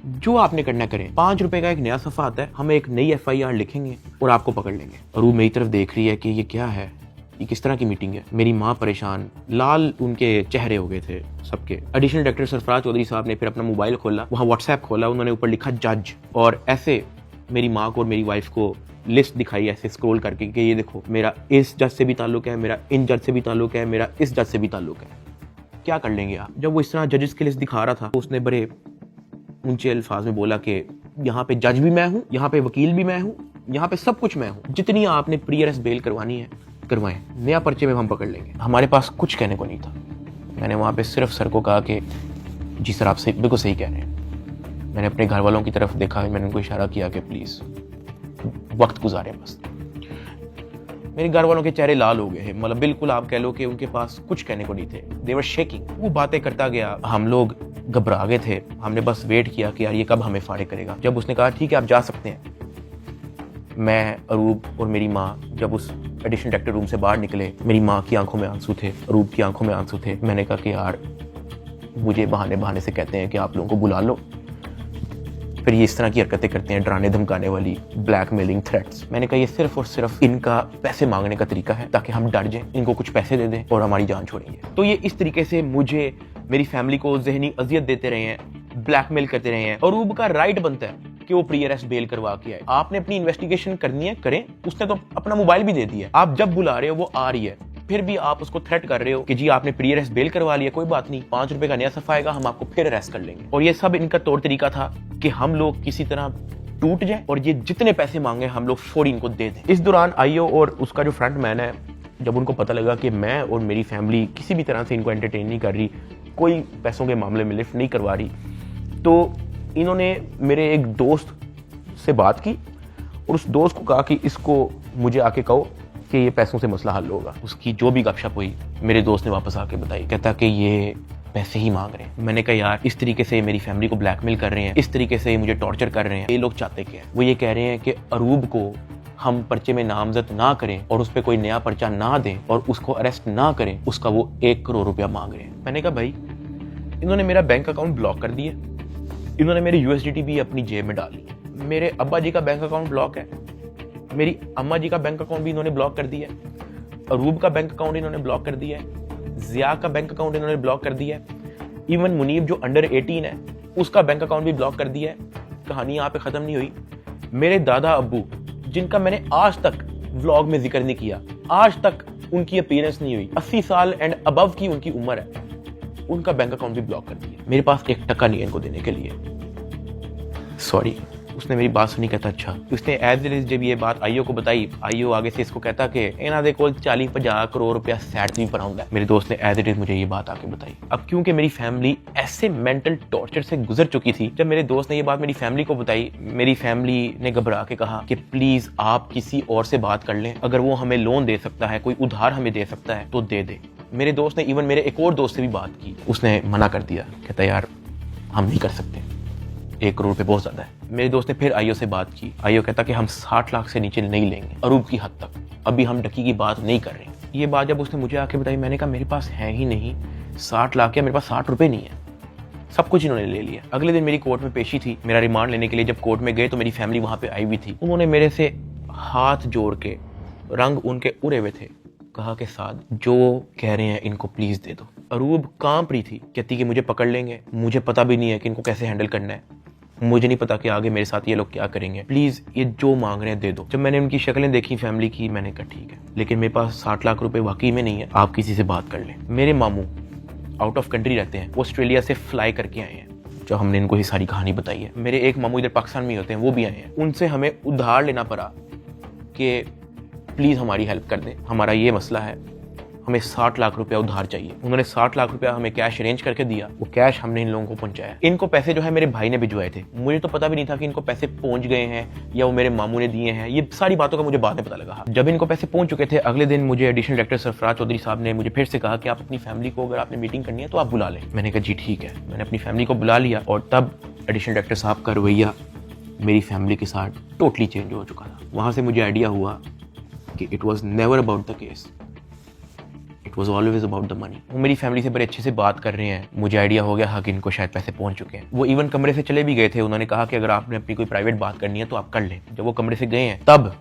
जो आपने करना करें। 5 रुपए का एक नया सफा आता है, हम एक नई एफआईआर लिखेंगे और आपको पकड़ लेंगे। अरूब मेरी तरफ देख रही है कि ये क्या है, ये किस तरह की मीटिंग है। मेरी माँ परेशान, लाल उनके चेहरे हो गए थे सबके। एडिशनल डायरेक्टर सरफराज चौधरी साहब ने फिर अपना मोबाइल खोला, वहाँ व्हाट्सएप खोला, उन्होंने ऊपर लिखा जज, और ऐसे मेरी माँ को और मेरी वाइफ को लिस्ट दिखाई ऐसे स्क्रॉल करके कि ये देखो मेरा इस जज से भी ताल्लुक है, मेरा इन जज से भी ताल्लुक है, मेरा इस जज से भी ताल्लुक है, क्या कर लेंगे आप? जब वो इस तरह जजेस की लिस्ट दिखा रहा था तो उसने बड़े ऊंचे अल्फाज में बोला कि यहाँ पे जज भी मैं हूँ, यहाँ पे वकील भी मैं हूँ, यहाँ पे सब कुछ मैं हूँ, जितनी आपने प्री अरेस्ट बेल करवानी है करवाएं, नया पर्चे में हम पकड़ लेंगे। हमारे पास कुछ कहने को नहीं था। मैंने वहाँ पे सिर्फ सर को कहा कि जी सर आप बिल्कुल सही कह रहे हैं। मैंने अपने घर वालों की तरफ देखा, मैंने उनको इशारा किया कि प्लीज़ वक्त गुजारें बस। मेरे घर वालों के चेहरे लाल हो गए हैं, मतलब बिल्कुल आप कह लो कि उनके पास कुछ कहने को नहीं थे। दे वर शेकिंग। वो बातें करता गया, हम लोग घबरा गए थे। हमने बस वेट किया कि यार ये कब हमें फाड़े करेगा। जब उसने कहा ठीक है आप जा सकते हैं, मैं, अरूब और मेरी माँ जब उस एडिशनल डायरेक्टर रूम से बाहर निकले, मेरी माँ की आंखों में आंसू थे, अरूब की आंखों में आंसू थे। मैंने कहा कि यार मुझे बहाने से कहते हैं कि आप लोगों को बुला लो, फिर ये इस तरह की हरकतें करते हैं, डराने धमकाने वाली, ब्लैकमेलिंग, थ्रेट्स। मैंने कहा ये सिर्फ और सिर्फ इनका पैसे मांगने का तरीका है ताकि हम डर जाएं, इनको कुछ पैसे दे दें और हमारी जान छोड़ेंगे। तो ये इस तरीके से मुझे, मेरी फैमिली को ज़हनी अजियत देते रहे हैं, ब्लैकमेल करते रहे हैं। अरूब का राइट बनता है कि वो प्री अरेस्ट बेल करवा के आए। आपने अपनी इन्वेस्टिगेशन करनी है, करें। उसने तो अपना मोबाइल भी दे दिया, आप जब बुला रहे हो वो आ रही है, फिर भी आप उसको थ्रेट कर रहे हो कि जी आपने प्री अरेस्ट बेल करवा लिया, कोई बात नहीं, 5 रुपए का नया सफा आएगा, हम आपको फिर अरेस्ट कर लेंगे। और ये सब इनका तौर तरीका था कि हम लोग किसी तरह टूट जाए और ये जितने पैसे मांगे हम लोग फौरी इनको दे दें। इस दौरान आईओ और उसका जो फ्रंट मैन है, जब उनको पता लगा कि मैं और मेरी फैमिली किसी भी तरह से इनको एंटरटेन नहीं कर रही, कोई पैसों के मामले में लिफ्ट नहीं करवा रही, तो इन्होंने मेरे एक दोस्त से बात की और उस दोस्त को कहा कि इसको मुझे आके कहो कि ये पैसों से मसला हल होगा। उसकी जो भी गपशप हुई मेरे दोस्त ने वापस आके बताई, कहता कि ये पैसे ही मांग रहे हैं। मैंने कहा यार इस तरीके से मेरी फैमिली को ब्लैकमेल कर रहे हैं, इस तरीके से मुझे टॉर्चर कर रहे हैं, ये लोग चाहते क्या है? वो ये कह रहे हैं कि अरूब को हम पर्चे में नामजद ना करें और उस पर कोई नया पर्चा ना दें और उसको अरेस्ट ना करें, उसका वो 1 करोड़ रुपया मांग रहे हैं। मैंने कहा भाई इन्होंने मेरा बैंक अकाउंट ब्लॉक कर दिया, इन्होंने मेरी USDT भी अपनी जेब में डाली, मेरे अब्बा जी का बैंक अकाउंट ब्लॉक है, मेरी अम्मा जी का बैंक अकाउंट भी इन्होंने ब्लॉक कर दिया है, अरूब का बैंक अकाउंट इन्होंने ब्लॉक कर दिया है, जिया का बैंक अकाउंट इन्होंने ब्लॉक कर दिया है, इवन मुनीब जो अंडर 18 है उसका बैंक अकाउंट भी ब्लॉक कर दिया है। कहानी यहाँ पे खत्म नहीं हुई। मेरे दादा अब्बू जिनका मैंने आज तक व्लॉग में जिक्र नहीं किया, आज तक उनकी अपीयरेंस नहीं हुई, 80 साल एंड अबव की उनकी उम्र है, उनका बैंक अकाउंट भी ब्लॉक कर दिया। मेरे पास 1 टका नहीं है इनको देने के लिए। सॉरी। उसने मेरी बात सुनी, कहता अच्छा। उसने एज इट इज जब ये बात आईओ को बताई, आईओ आगे से इसको कहता कि इन्हों दे कोल 40-50 करोड़ रुपया सैट नहीं पराउंदा। मेरे दोस्त ने एज इट इज मुझे ये बात आके बताई। अब क्योंकि मेरी फैमिली ऐसे मेंटल टॉर्चर से गुजर चुकी थी, जब मेरे दोस्त ने ये बात मेरी फैमिली को बताई, मेरी फैमिली ने घबरा के कहा कि प्लीज आप किसी और से बात कर लें, अगर वो हमें लोन दे सकता है, कोई उधार हमें दे सकता है तो दे दे। मेरे दोस्त ने इवन मेरे एक और दोस्त से भी बात की, उसने मना कर दिया, कहता यार हम नहीं कर सकते, 1 करोड़ रुपए बहुत ज्यादा है। मेरे दोस्त ने फिर आईओ से बात की, आईओ कहता कि हम 60 लाख से नीचे नहीं लेंगे, अरूब की हद तक, अभी हम डकी की बात नहीं कर रहे। ये बात जब उसने मुझे आके बताई, मैंने कहा मेरे पास है ही नहीं 60 लाख, या मेरे पास 60 रुपए नहीं है, सब कुछ इन्होंने ले लिया। अगले दिन मेरी कोर्ट में पेशी थी, मेरा रिमांड लेने के लिए जब कोर्ट में गए तो मेरी फैमिली वहां पे आई हुई थी। उन्होंने मेरे से हाथ जोड़ के, रंग उनके उड़े हुए थे, कहा कि साद जो कह रहे हैं इनको प्लीज दे दो। अरूब कांप रही थी, कहती कि मुझे पकड़ लेंगे, मुझे पता भी नहीं है कि इनको कैसे हैंडल करना है, मुझे नहीं पता कि आगे मेरे साथ ये लोग क्या करेंगे, प्लीज ये जो मांग रहे हैं दे दो। जब मैंने उनकी शक्लें देखी फैमिली की, मैंने कहा ठीक है, लेकिन मेरे पास 60 लाख रुपए वाकई में नहीं है, आप किसी से बात कर लें। मेरे मामू आउट ऑफ कंट्री रहते हैं, वो ऑस्ट्रेलिया से फ्लाई करके आए हैं, जो हमने इनको ये सारी कहानी बताई है। मेरे एक मामू इधर पाकिस्तान में होते हैं, वो भी आए हैं, उनसे हमें उधार लेना पड़ा कि प्लीज हमारी हेल्प कर दें, हमारा ये मसला है, हमें 60 लाख रुपया उधार चाहिए। उन्होंने 60 लाख रुपया हमें कैश अरेंज करके दिया, वो कैश हमने इन लोगों को पहुंचाया। इनको पैसे जो है मेरे भाई ने भिजवाए थे, मुझे तो पता भी नहीं था कि इनको पैसे पहुंच गए हैं या वो मेरे मामू ने दिए हैं, ये सारी बातों का मुझे बाद में पता लगा। जब इनको पैसे पहुंच चुके थे, अगले दिन मुझे एडिशनल डायरेक्टर सरफराज चौधरी साहब ने मुझे फिर से कहा कि आप अपनी फैमिली को, अगर आपने मीटिंग करनी है तो आप बुला लें। मैंने कहा जी ठीक है, मैंने अपनी फैमिली को बुला लिया, और तब एडिशनल डायरेक्टर साहब का रवैया मेरी फैमिली के साथ टोटली चेंज हो चुका था। वहां से मुझे आइडिया हुआ कि it was never about the case, it was always about the money. वो मेरी फैमिली से बड़े अच्छे से बात कर रहे हैं, मुझे आइडिया हो गया कि इनको शायद पैसे पहुंच चुके हैं। वो इवन कमरे से चले भी गए थे, उन्होंने कहा कि अगर आपने अपनी कोई प्राइवेट बात करनी है तो आप कर लें। जब वो कमरे से गए हैं, तब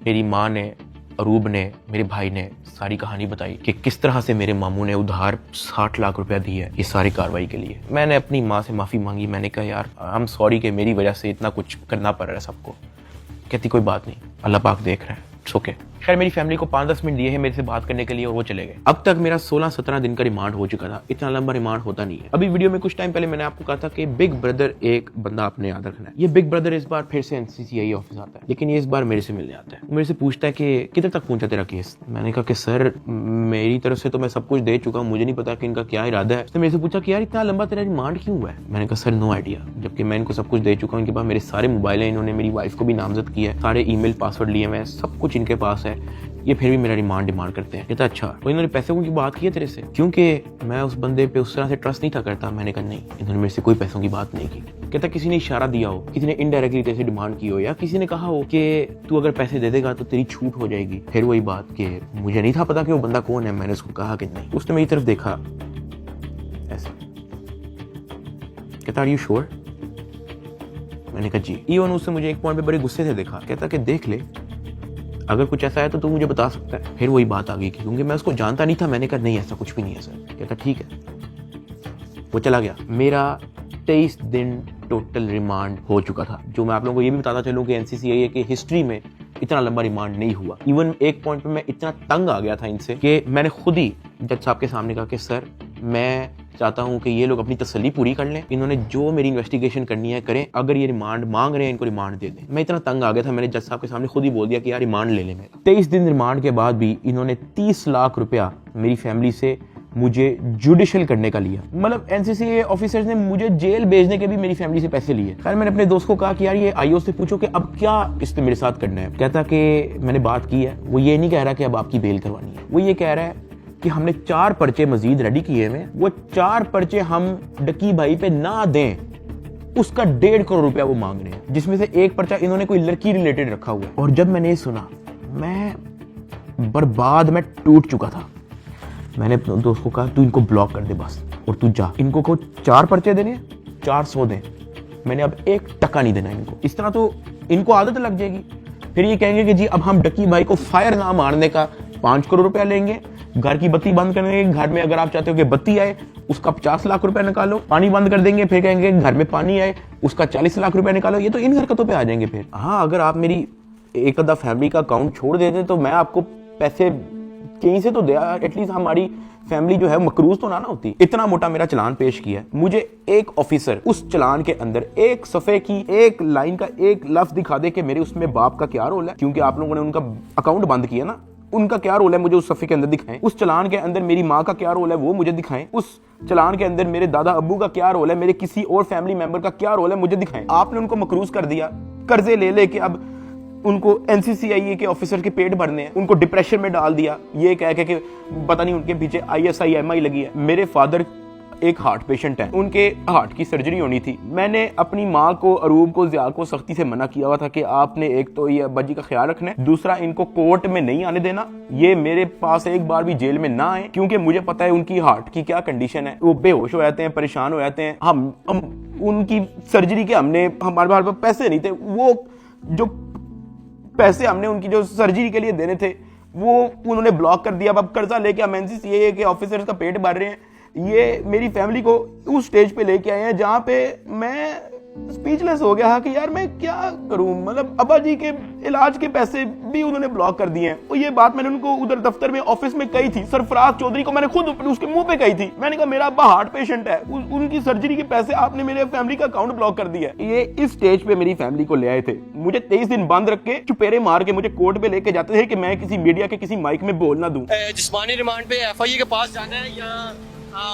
मेरी माँ ने, अरूब ने, मेरे भाई ने सारी कहानी बताई कि किस तरह से मेरे मामू ने उधार 60 लाख रुपया दी है इस सारी कार्रवाई के लिए। मैंने अपनी माँ से माफ़ी मांगी, मैंने कहा यार आई एम सॉरी कि मेरी वजह से इतना कुछ करना पड़ रहा है सबको। कहती कोई बात नहीं, अल्लाह पाक देख रहा है, इट्स ओके। खैर मेरी फैमिली को 5-10 मिनट दिए हैं मेरे से बात करने के लिए, और वो चले गए। अब तक मेरा 16-17 दिन का रिमांड हो चुका था। इतना लंबा रिमांड होता नहीं है। अभी वीडियो में कुछ टाइम पहले मैंने आपको कहा था कि बिग ब्रदर एक बंदा आपने याद रखना है। ये बिग ब्रदर इस बार फिर से एनसीसीआई ऑफिस आता है, लेकिन ये इस बार मेरे से मिलने आता है। मेरे से पूछता है कि किधर तक पहुंचा तेरा केस। मैंने कहा कि सर मेरी तरफ से तो मैं सब कुछ दे चुका हूँ, मुझे नहीं पता कि इनका क्या इरादा है। उसने मेरे से पूछा कि यार इतना लंबा तेरा रिमांड क्यों हुआ है। मैंने कहा सर नो आइडिया, जबकि मैं इनको सब कुछ दे चुका हूँ। इनके पास मेरे सारे मोबाइल हैं, इन्होंने मेरी वाइफ को भी नामजद किया है, सारे ईमेल पासवर्ड लिए हुए हैं, सब कुछ इनके पास है, ये फिर भी मेरा रिमांड डिमांड करते हैं। कहता अच्छा, तो इन्होंने पैसों की बात की है तेरे से? क्योंकि मैं उस बंदे पे उस तरह से ट्रस्ट नहीं था करता। मैंने कहा नहीं, इन्होंने मेरे से कोई पैसों की बात नहीं की। कहता किसी ने इशारा दिया हो, किसी ने इनडायरेक्टली तेरे से डिमांड की हो, या किसी ने कहा हो कि तू अगर पैसे दे देगा तो तेरी छूट हो जाएगी। फिर वही बात कि मुझे नहीं था पता कि वो बंदा कौन है। मैंने उसको कहा कि नहीं। उसने मेरी तरफ देखा ऐसा, कहता आर यू श्योर? मैंने कहा जी। इवन उससे मुझे एक पॉइंट पे बड़े गुस्से से देखा। कहता कि देख ले, अगर कुछ ऐसा है तो तू मुझे बता सकता है। फिर वही बात आ गई क्योंकि मैं उसको जानता नहीं था। मैंने कहा नहीं ऐसा कुछ भी नहीं है सर। कहता ठीक है। वो चला गया। मेरा 23 दिन टोटल रिमांड हो चुका था। जो मैं आप लोगों को ये भी बताता चलूं कि एनसीसीआई की हिस्ट्री में इतना लंबा रिमांड नहीं हुआ। इवन एक पॉइंट पे मैं इतना तंग आ गया था इनसे कि मैंने खुद ही जज साहब के सामने कहा कि सर मैं चाहता हूं कि ये लोग अपनी तसल्ली पूरी कर लें, इन्होंने जो मेरी इन्वेस्टिगेशन करनी है करें, अगर ये रिमांड मांग रहे हैं इनको रिमांड दे दें। मैं इतना तंग आ गया था, मैंने जज साहब के सामने खुद ही बोल दिया कि यार रिमांड ले लें मेरा। 23 दिन रिमांड के बाद भी इन्होंने 30 लाख रुपया मेरी फैमिली से मुझे जुडिशियल करने का लिया। मतलब एनसीसीआई ऑफिसर्स ने मुझे जेल भेजने के भी मेरी फैमिली से पैसे लिए। खैर मैंने अपने दोस्त को कहा कि यार ये आईओ से पूछो कि अब क्या इसने मेरे साथ करना है। कहता कि मैंने बात की है। वो ये नहीं कह रहा कि अब आपकी बेल करवानी है, वो ये कह रहा है कि हमने 4 पर्चे मजीद रेडी किए हुए, वो 4 पर्चे हम डकी भाई पे ना दें, उसका 1.5 करोड़ रुपया वो मांग रहे हैं, जिसमें से एक पर्चा इन्होंने कोई लड़की रिलेटेड रखा हुआ है। और जब मैंने ये सुना, मैं बर्बाद, मैं टूट चुका था। मैंने अपने दोस्त को कहा तू इनको ब्लॉक कर दे बस, और तू जा, इनको को 4 पर्चे देने, 400 दें, मैंने अब 1 टका नहीं देना इनको। इस तरह तो इनको आदत लग जाएगी। फिर ये कहेंगे कि जी अब हम डकी भाई को फायर ना मारने का 5 करोड़ रुपया लेंगे, घर की बत्ती बंद कर देंगे, घर में अगर आप चाहते हो कि बत्ती आए उसका 50 लाख रुपया निकालो, पानी बंद कर देंगे, फिर कहेंगे घर में पानी आए उसका 40 लाख रुपया निकालो। ये तो इन हरकतों पे आ जाएंगे फिर। हाँ, अगर आप मेरी एक आधा फैमिली का अकाउंट छोड़ देते तो मैं आपको पैसे कहीं से तो दे, एटलीस्ट हमारी फैमिली जो है मकरूज तो ना होती। इतना मोटा मेरा चलान पेश किया, मुझे एक ऑफिसर उस चलान के अंदर एक सफे की एक लाइन का एक लफ्ज दिखा दे कि मेरे उसमें बाप का क्या रोल है, क्योंकि आप लोगों ने उनका अकाउंट बंद किया ना, उनका क्या रोल है मुझे उस सफे के अंदर दिखाएं। उस चलान के अंदर मेरी माँ का क्या रोल है वो मुझे दिखाएं। उस चलान के अंदर मेरे दादा अब्बू का क्या रोल है, मेरे किसी और फैमिली मेंबर का क्या रोल है मुझे दिखाएं। आपने उनको मकरूज कर दिया, कर्जे ले लेके अब उनको NCCIA के ऑफिसर के पेट भरने हैं, उनको डिप्रेशन में डाल दिया, ये कह के कि पता नहीं उनके पीछे ISI MI लगी है। मेरे फादर एक हार्ट पेशेंट है, उनके हार्ट की सर्जरी होनी थी। मैंने अपनी माँ को, अरूब को, ज़िया को सख्ती से मना किया हुआ था कि आपने एक तो ये अब्बा जी का ख्याल रखना है, दूसरा इनको कोर्ट में नहीं आने देना, ये मेरे पास एक बार भी जेल में ना आए, क्योंकि मुझे पता है उनकी हार्ट की क्या कंडीशन है। वो बेहोश हो जाते हैं, परेशान हो जाते हैं। हम उनकी सर्जरी के हमारे पास पैसे नहीं थे, वो जो पैसे हमने उनकी जो सर्जरी के लिए देने थे वो उन्होंने ब्लॉक कर दिया। अब कर्जा लेके हम NCCA के ऑफिसर्स का पेट भर रहे हैं। ये मेरी फैमिली को उस स्टेज पे लेके आए हैं जहां पे मैं स्पीचलेस हो गया कि यार मैं क्या करूं। मतलब अब्बा जी के इलाज के पैसे भी उन्होंने ब्लॉक कर दिए हैं। और ये बात मैंने उनको उधर दफ्तर में ऑफिस में कही थी, सरफराज चौधरी को मैंने खुद उसके मुंह पे कही थी। मैंने कहा मेरा अब्बा हार्ट पेशेंट है, उनकी सर्जरी के पैसे आपने मेरे फैमिली का अकाउंट ब्लॉक कर दिया है। ये इस स्टेज पे मेरी फैमिली को ले आए थे, मुझे 23 दिन बंद रख के चुपेरे मार के मुझे कोर्ट पे लेके जाते थे कि मैं किसी मीडिया के किसी माइक में बोल ना दूं। जिस्मानी रिमांड पे FIA के पास जाना है या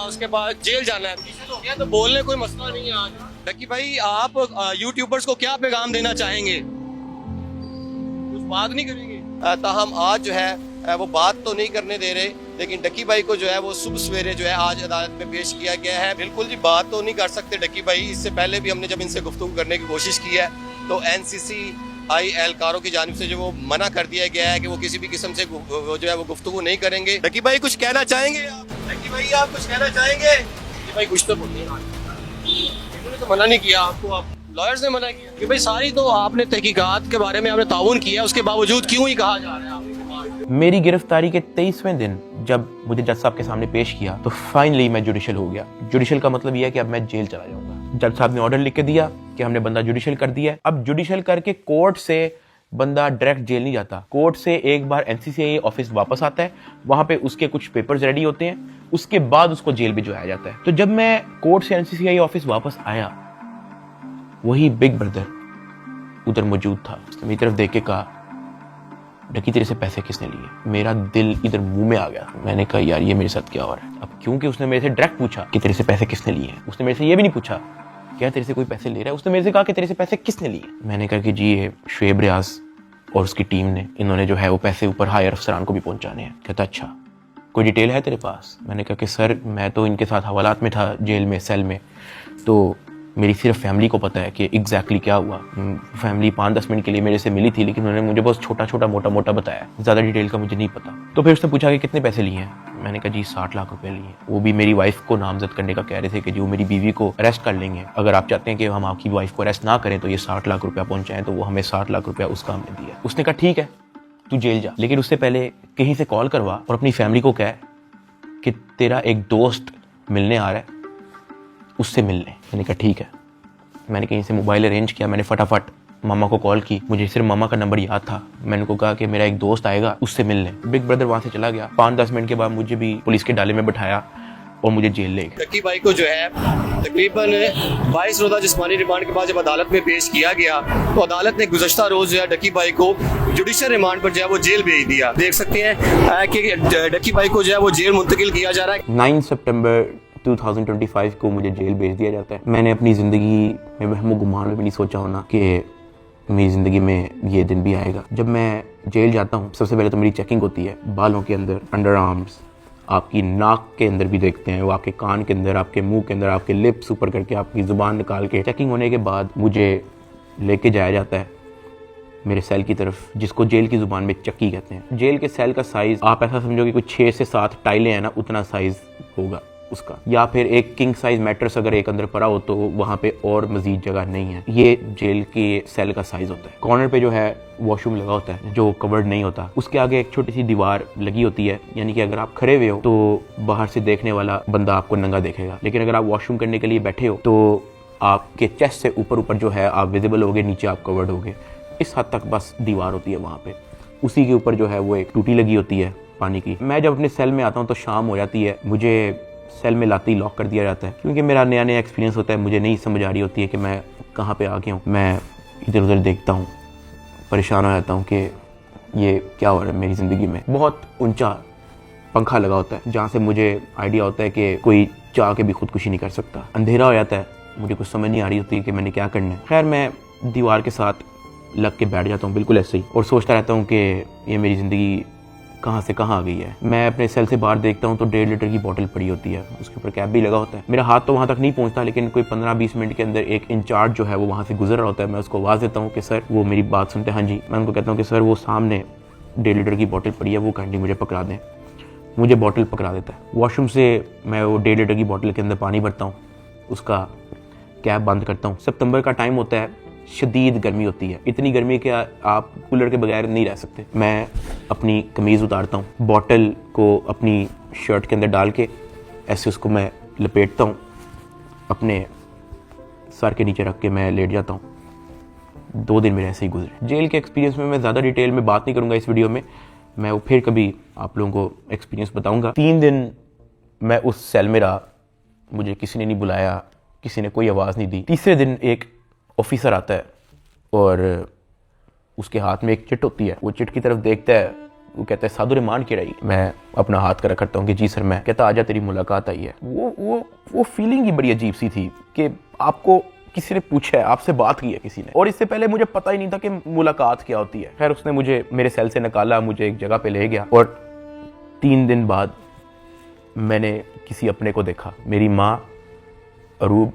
उसके बाद जेल जाना है, तो क्या तो बोलने कोई मसला नहीं है। आज डकी भाई आप यूट्यूबर्स को क्या पैगाम देना चाहेंगे? कुछ बात नहीं करेंगे? ताहम आज जो है वो बात तो नहीं करने दे रहे, लेकिन डकी भाई को जो है वो सुबह सवेरे जो है आज अदालत में पेश किया गया है। बिल्कुल जी बात तो नहीं कर सकते डकी भाई। इससे पहले भी हमने जब इनसे गुफ्तगू करने की कोशिश की है तो NCCI एहलकारों की जानिब से जो वो मना कर दिया गया है कि वो किसी भी किस्म से जो है वो गुफ्तगू नहीं करेंगे। डकी भाई कुछ कहना चाहेंगे आप? डकी भाई आप कुछ कहना चाहेंगे? भाई कुछ तो बोलिए, इन्होंने तो मना नहीं किया आपको, आप लॉयर्स ने मना किया कि भाई सारी तो आपने तहकीकात के बारे में आपने ताउन किया, उसके बावजूद क्यों ही कहा जा रहा है आपके? मेरी गिरफ्तारी के 23वें दिन जब मुझे जज साहब के सामने पेश किया तो फाइनली मैं जुडिशल हो गया। जुडिशल का मतलब यह है कि अब मैं जेल चला जाऊंगा। जज साहब ने ऑर्डर लिख के दिया कि हमने बंदा जुडिशल कर दिया। अब जुडिशल करके कोर्ट से बंदा डायरेक्ट जेल नहीं जाता, कोर्ट से एक बार NCCA ऑफिस वापस आता है, वहां पे उसके कुछ पेपर्स रेडी होते हैं, उसके बाद उसको जेल भिजवाया जाता है। तो जब मैं कोर्ट से NCCA ऑफिस वापस आया, वही बिग ब्रदर उधर मौजूद था। उसने मेरी तरफ देख के कहा, डकी तेरे से पैसे किसने लिए? मेरा दिल इधर मुंह में आ गया। मैंने कहा यार ये मेरे साथ क्या हो रहा है। अब क्योंकि उसने मेरे से डायरेक्ट पूछा कि तेरे से पैसे किसने लिए हैं, उसने मेरे से ये भी नहीं पूछा क्या तेरे से कोई पैसे ले रहा है, उसने मेरे से कहा कि तेरे से पैसे किसने लिए। मैंने कहा कि जी ये शुएब रियाज और उसकी टीम ने, इन्होंने जो है वो पैसे ऊपर हायर अफसरान को भी पहुंचाने हैं। कहता अच्छा कोई डिटेल है तेरे पास? मैंने कहा कि सर मैं तो इनके साथ हवालात में था जेल में, सेल में, तो मेरी सिर्फ फैमिली को पता है कि एग्जैक्टली क्या हुआ। फैमिली 5-10 मिनट के लिए मेरे से मिली थी, लेकिन उन्होंने मुझे बहुत छोटा छोटा मोटा मोटा बताया, ज़्यादा डिटेल का मुझे नहीं पता। तो फिर उसने पूछा कि कितने पैसे लिए हैं। मैंने कहा जी 60 लाख रुपए लिए। वो भी मेरी वाइफ को नामजद करने का कह रहे थे कि जो मेरी बीवी को अरेस्ट कर लेंगे, अगर आप चाहते हैं कि हम आपकी वाइफ को अरेस्ट ना करें तो ये 60 लाख रुपया पहुंचाएं। तो वो हमें 60 लाख रुपया उसका हमने दिया। उसने कहा ठीक है तू जेल जा, लेकिन उससे पहले कहीं से कॉल करवा और अपनी फैमिली को कह कि तेरा एक दोस्त मिलने आ रहा है, उससे मिलने। मैंने कहा ठीक है। मैंने कहीं से मोबाइल अरेंज किया, मैंने फटाफट मामा को कॉल की, मुझे सिर्फ मामा का नंबर याद था। मैंने उनको कहा कि मेरा एक दोस्त आएगा, उससे मिलने। बिग ब्रदर वहां से चला गया। 5-10 मिनट के बाद मुझे भी पुलिस के डाले में बिठाया और मुझे जेल ले गए। डकी भाई को जो है तकरीबन 22 रोज़ा जिस्मानी रिमांड के बाद जब अदालत में पेश किया गया तो अदालत ने गुज़श्ता रोज जो है डकी भाई को जुडिशल रिमांड पर जो है वो जेल भेज दिया। देख सकते हैं कि डकी भाई को जो है वो जेल मुंतकिल किया जा रहा है। 9 सितंबर 2025 को मुझे जेल भेज दिया जाता है। मैंने अपनी ज़िंदगी में वहमो गुमान में भी नहीं सोचा होना कि मेरी ज़िंदगी में ये दिन भी आएगा। जब मैं जेल जाता हूँ सबसे पहले तो मेरी चेकिंग होती है, बालों के अंदर, अंडर आर्म्स, आपकी नाक के अंदर भी देखते हैं, वो आपके कान के अंदर, आपके मुंह के अंदर, आपके लिप्स ऊपर करके आपकी ज़ुबान निकाल के। चेकिंग होने के बाद मुझे लेके जाया जाता है मेरे सेल की तरफ, जिसको जेल की ज़ुबान में चक्की कहते हैं। जेल के सेल का साइज़ आप ऐसा समझो कि कुछ 6 से 7 टाइलें हैं ना, उतना साइज़ होगा। उसका, या फिर एक किंग साइज मैट्रेस अगर एक अंदर पड़ा हो तो वहाँ पे और मजीद जगह नहीं है। ये जेल के सेल का साइज होता है। कॉर्नर पे जो है वॉशरूम लगा होता है जो कवर्ड नहीं होता, उसके आगे एक छोटी सी दीवार लगी होती है, यानी कि अगर आप खड़े हुए हो तो बाहर से देखने वाला बंदा आपको नंगा देखेगा, लेकिन अगर आप वॉशरूम करने के लिए बैठे हो तो आपके चेस्ट से ऊपर जो है आप विजिबल होगे, नीचे आप कवर्ड होगे। इस हद तक बस दीवार होती है वहाँ पे। उसी के ऊपर जो है वो एक टूटी लगी होती है पानी की। मैं जब अपने सेल में आता हूँ तो शाम हो जाती है, मुझे सेल में लाते ही लॉक कर दिया जाता है, क्योंकि मेरा नया एक्सपीरियंस होता है। मुझे नहीं समझ आ रही होती है कि मैं कहाँ पे आ गया हूँ। मैं इधर उधर देखता हूँ, परेशान हो जाता हूँ कि ये क्या हो रहा है मेरी ज़िंदगी में। बहुत ऊंचा पंखा लगा होता है जहाँ से मुझे आइडिया होता है कि कोई चाह के भी खुदकुशी नहीं कर सकता। अंधेरा हो जाता है, मुझे कुछ समझ नहीं आ रही होती कि मैंने क्या करना है। खैर मैं दीवार के साथ लग के बैठ जाता हूँ बिल्कुल ऐसे ही, और सोचता रहता हूँ कि ये मेरी ज़िंदगी कहाँ से कहाँ आ गई है। मैं अपने सेल से बाहर देखता हूँ तो 1.5 लीटर की बोतल पड़ी होती है, उसके ऊपर कैप भी लगा होता है। मेरा हाथ तो वहाँ तक नहीं पहुँचता, लेकिन कोई 15-20 मिनट के अंदर एक इंचार्ज जो है वो वहाँ से गुजर रहा होता है। मैं उसको आवाज़ देता हूँ कि सर, वो मेरी बात सुनते हैं, हाँ जी। मैं उनको कहता हूँ कि सर वो सामने 1.5 लीटर की बोतल पड़ी है, वो काइंडली मुझे पकड़ा दें। मुझे बोतल पकड़ा देता है। वॉशरूम से मैं वो 1.5 लीटर की बोतल के अंदर पानी भरता हूँ, उसका कैप बंद करता हूँ। सितंबर का टाइम होता है, शदीद गर्मी होती है, इतनी गर्मी कि आप कूलर के बगैर नहीं रह सकते। मैं अपनी कमीज़ उतारता हूँ, बॉटल को अपनी शर्ट के अंदर डाल के ऐसे उसको मैं लपेटता हूँ, अपने सर के नीचे रख के मैं लेट जाता हूँ। 2 दिन मेरे ऐसे ही गुजरे। जेल के एक्सपीरियंस में मैं ज़्यादा डिटेल में बात नहीं करूँगा इस वीडियो में, मैं वो फिर कभी आप लोगों को एक्सपीरियंस बताऊँगा। 3 दिन मैं उस सेल में रहा, मुझे किसी ने नहीं बुलाया, किसी ने कोई आवाज़ नहीं दी। तीसरे दिन एक ऑफिसर आता है और उसके हाथ में एक चिट होती है। वो चिट की तरफ देखता है, वो कहता है सादुर रहमान की रही। मैं अपना हाथ कर रखता हूँ कि जी सर। मैं कहता आजा तेरी मुलाकात आई है। वो फीलिंग ही बड़ी अजीब सी थी कि आपको किसी ने पूछा है, आपसे बात की है किसी ने, और इससे पहले मुझे पता ही नहीं था कि मुलाकात क्या होती है। खैर उसने मुझे मेरे सेल से निकाला, मुझे एक जगह पे ले गया, और 3 दिन बाद मैंने किसी अपने को देखा। मेरी माँ, अरूब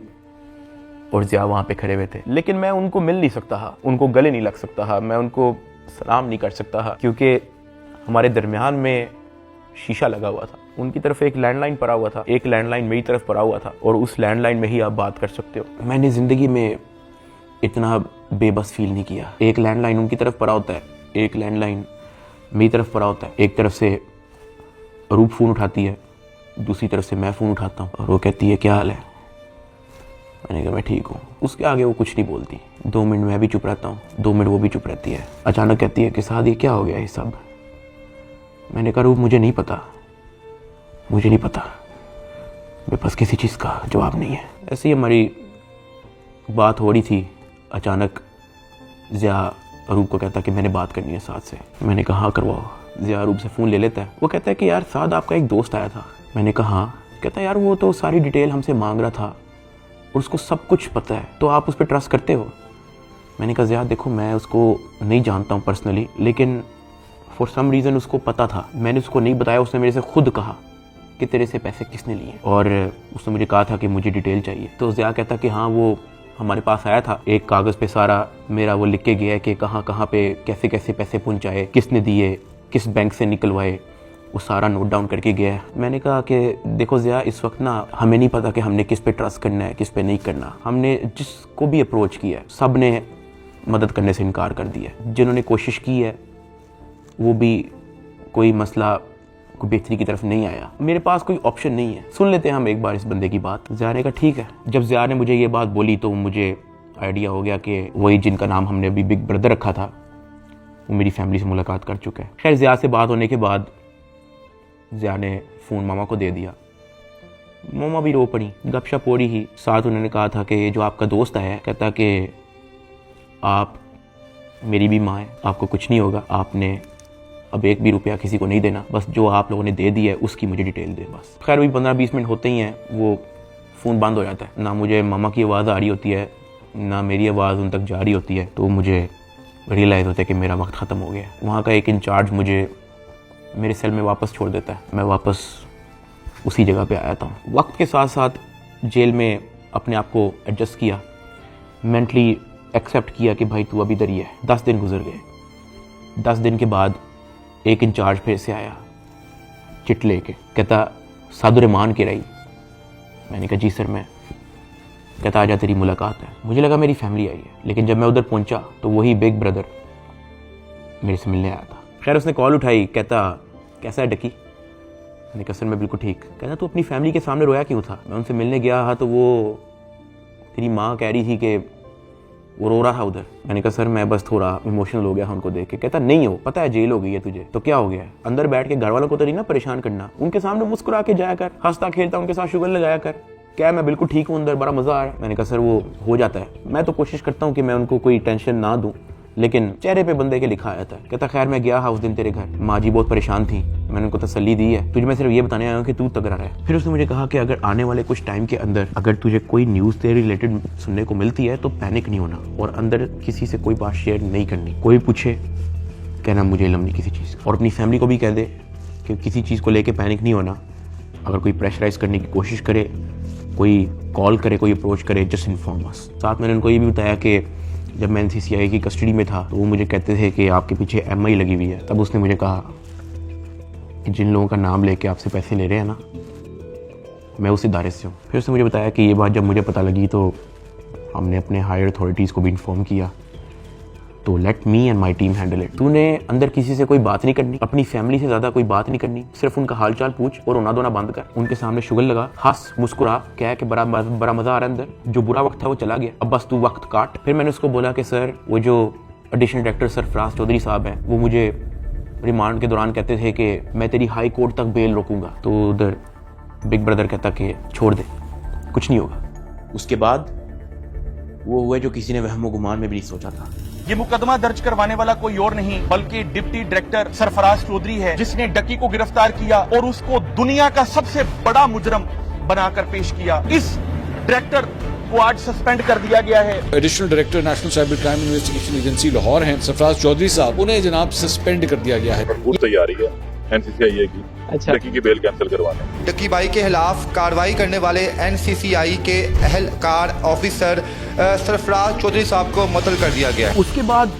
और ज़िया वहाँ पे खड़े हुए थे, लेकिन मैं उनको मिल नहीं सकता था, उनको गले नहीं लग सकता था, मैं उनको सलाम नहीं कर सकता था, क्योंकि हमारे दरमियान में शीशा लगा हुआ था। उनकी तरफ एक लैंडलाइन पड़ा हुआ था, एक लैंडलाइन मेरी तरफ पड़ा हुआ था, और उस लैंडलाइन में ही आप बात कर सकते हो। मैंने ज़िंदगी में इतना बेबस फील नहीं किया। एक लैंडलाइन उनकी तरफ पड़ा होता है, एक लैंडलाइन मेरी तरफ पड़ा होता है। एक तरफ से अरूब फ़ोन उठाती है, दूसरी तरफ से मैं फ़ोन उठाता हूँ, और वो कहती है क्या हाल है। मैंने कहा मैं ठीक हूँ। उसके आगे वो कुछ नहीं बोलती। 2 मिनट मैं भी चुप रहता हूँ, 2 मिनट वो भी चुप रहती है। अचानक कहती है कि साद ये क्या हो गया ये सब। मैंने कहा रूप मुझे नहीं पता, मुझे नहीं पता, मेरे पास किसी चीज़ का जवाब नहीं है। ऐसे ही हमारी बात हो रही थी, अचानक ज़िया अरूब को कहता कि मैंने बात करनी है साद से। मैंने कहा हाँ करवाओ। ज़िया अरूब से फ़ोन ले लेता है। वो कहता है कि यार साद आपका एक दोस्त आया था। मैंने कहा हाँ। कहता है यार वो तो सारी डिटेल हमसे मांग रहा था और उसको सब कुछ पता है, तो आप उस पर ट्रस्ट करते हो। मैंने कहा ज़िया देखो मैं उसको नहीं जानता हूँ पर्सनली, लेकिन फॉर सम रीज़न उसको पता था। मैंने उसको नहीं बताया, उसने मेरे से खुद कहा कि तेरे से पैसे किसने लिए, और उसने मुझे कहा था कि मुझे डिटेल चाहिए। तो ज़िया कहता कि हाँ वो हमारे पास आया था, एक कागज़ पे सारा मेरा वो लिख के गया है कि कहाँ कहाँ पे कैसे कैसे पैसे पहुँचाए, किसने दिए, किस बैंक से निकलवाए, वो सारा नोट डाउन करके गया है। मैंने कहा कि देखो ज़िया इस वक्त ना हमें नहीं पता कि हमने किस पे ट्रस्ट करना है, किस पे नहीं करना। हमने जिसको भी अप्रोच किया है सब ने मदद करने से इनकार कर दिया। जिन्होंने कोशिश की है वो भी कोई मसला कोई बेहतरी की तरफ नहीं आया। मेरे पास कोई ऑप्शन नहीं है, सुन लेते हैं हम एक बार इस बंदे की बात। ज़िया ने कहा ठीक है। जब ज़िया ने मुझे ये बात बोली तो मुझे आइडिया हो गया कि वही जिनका नाम हमने अभी बिग ब्रदर रखा था वो मेरी फैमिली से मुलाकात कर चुका है। खैर ज़िया से बात होने के बाद ज़िया ने फ़ोन मामा को दे दिया। मामा भी रो पड़ी, गपशप हो रही ही। साथ उन्होंने कहा था कि जो आपका दोस्त आया है कहता कि आप मेरी भी माँ है, आपको कुछ नहीं होगा, आपने अब 1 भी रुपया किसी को नहीं देना, बस जो आप लोगों ने दे दिया है उसकी मुझे डिटेल दे बस। खैर वही 15-20 मिनट होते ही हैं वो फ़ोन बंद हो जाता है। ना मुझे मामा की आवाज़ आ रही होती है, ना मेरी आवाज़ उन तक जा रही होती है। तो मुझे रियलाइज़ होता है कि मेरा वक्त ख़त्म हो गया। वहाँ का एक इंचार्ज मुझे मेरे सेल में वापस छोड़ देता है। मैं वापस उसी जगह पे आया था। वक्त के साथ साथ जेल में अपने आप को एडजस्ट किया, मेंटली एक्सेप्ट किया कि भाई तू अभी इधर ही है। 10 दिन गुजर गए। 10 दिन के बाद एक इंचार्ज फिर से आया चिट लेके, कहता सादुर रहमान की रही। मैंने कहा जी सर मैं। कहता आजा तेरी मुलाकात है। मुझे लगा मेरी फैमिली आई है, लेकिन जब मैं उधर पहुंचा तो वही बिग ब्रदर मेरे से मिलने आया था। खैर उसने कॉल उठाई, कहता कैसा है डकी। मैंने कहा सर मैं बिल्कुल ठीक। कहता तू अपनी फैमिली के सामने रोया क्यों था। मैं उनसे मिलने गया तो वो तेरी माँ कह रही थी कि वो रो रहा था उधर। मैंने कहा सर मैं बस थोड़ा इमोशनल हो गया उनको देख के। कहता नहीं हो, पता है जेल हो गई है तुझे तो क्या हो गया है, अंदर बैठ के घर वालों को तो नहीं ना परेशान करना, उनके सामने मुस्कुरा के जाया कर, हंसता खेलता उनके साथ शुगर लगाया कर। क्या मैं बिल्कुल ठीक हूँ, अंदर बड़ा मजा आ रहा है। मैंने कहा सर वो हो जाता है, मैं तो कोशिश करता हूँ कि मैं उनको कोई टेंशन ना दूं, लेकिन चेहरे पे बंदे के लिखा आया था। कहता खैर मैं गया उस दिन तेरे घर, माँ जी बहुत परेशान थी, मैंने उनको तसल्ली दी है, तुझे मैं सिर्फ ये बताने आया हूँ कि तू तगड़ा रहे। फिर उसने मुझे कहा कि अगर आने वाले कुछ टाइम के अंदर अगर तुझे कोई न्यूज़ तेरे रिलेटेड सुनने को मिलती है तो पैनिक नहीं होना और अंदर किसी से कोई बात शेयर नहीं करनी। कोई पूछे कहना मुझे इल्म नहीं किसी चीज़, और अपनी फैमिली को भी कह दे कि किसी चीज़ को लेके पैनिक नहीं होना। अगर कोई प्रेशराइज करने की कोशिश करे, कोई कॉल करे, कोई अप्रोच करे, जस्ट इन्फॉर्म अस। साथ मैंने उनको ये भी बताया कि जब मैं NCCI की कस्टडी में था तो वो मुझे कहते थे कि आपके पीछे MI लगी हुई है। तब उसने मुझे कहा कि जिन लोगों का नाम लेके आपसे पैसे ले रहे हैं ना, मैं उस इदारे से हूँ। फिर उसने मुझे बताया कि ये बात जब मुझे पता लगी तो हमने अपने हायर अथॉरिटीज़ को भी इन्फॉर्म किया, तो let me and my team handle it. तूने अंदर किसी से कोई बात नहीं करनी, अपनी फैमिली से ज़्यादा कोई बात नहीं करनी, सिर्फ उनका हालचाल पूछ और रोना धोना बंद कर, उनके सामने शुगर लगा, हंस मुस्कुरा, कह के बड़ा मज़ा आ रहा है अंदर, जो बुरा वक्त था वो चला गया, अब बस तू वक्त काट। फिर मैंने उसको बोला कि सर वो जो एडिशनल डायरेक्टर सरफराज चौधरी साहब हैं वो मुझे रिमांड के दौरान कहते थे कि मैं तेरी हाई कोर्ट तक बेल रोकूंगा। तो उधर बिग ब्रदर कहता कि छोड़ दे, कुछ नहीं होगा। उसके बाद वो हुआ जो किसी ने वहमो गुमान में भी नहीं सोचा था। ये मुकदमा दर्ज करवाने वाला कोई और नहीं बल्कि डिप्टी डायरेक्टर सरफराज चौधरी है, जिसने डकी को गिरफ्तार किया और उसको दुनिया का सबसे बड़ा मुजरम बनाकर पेश किया। इस डायरेक्टर को आज सस्पेंड कर दिया गया है। Additional director national cyber crime investigation agency Lahore हैं सरफराज चौधरी साहब, उन्हें जनाब सस्पेंड कर दिया गया है। भरपूर तैयारी है NCCI की डकी की बेल कैंसिल करवाने। डकी भाई के खिलाफ कार्रवाई करने वाले NCCI के अहलकार ऑफिसर सरफराज चौधरी साहब को मुअत्तल कर दिया गया। उसके बाद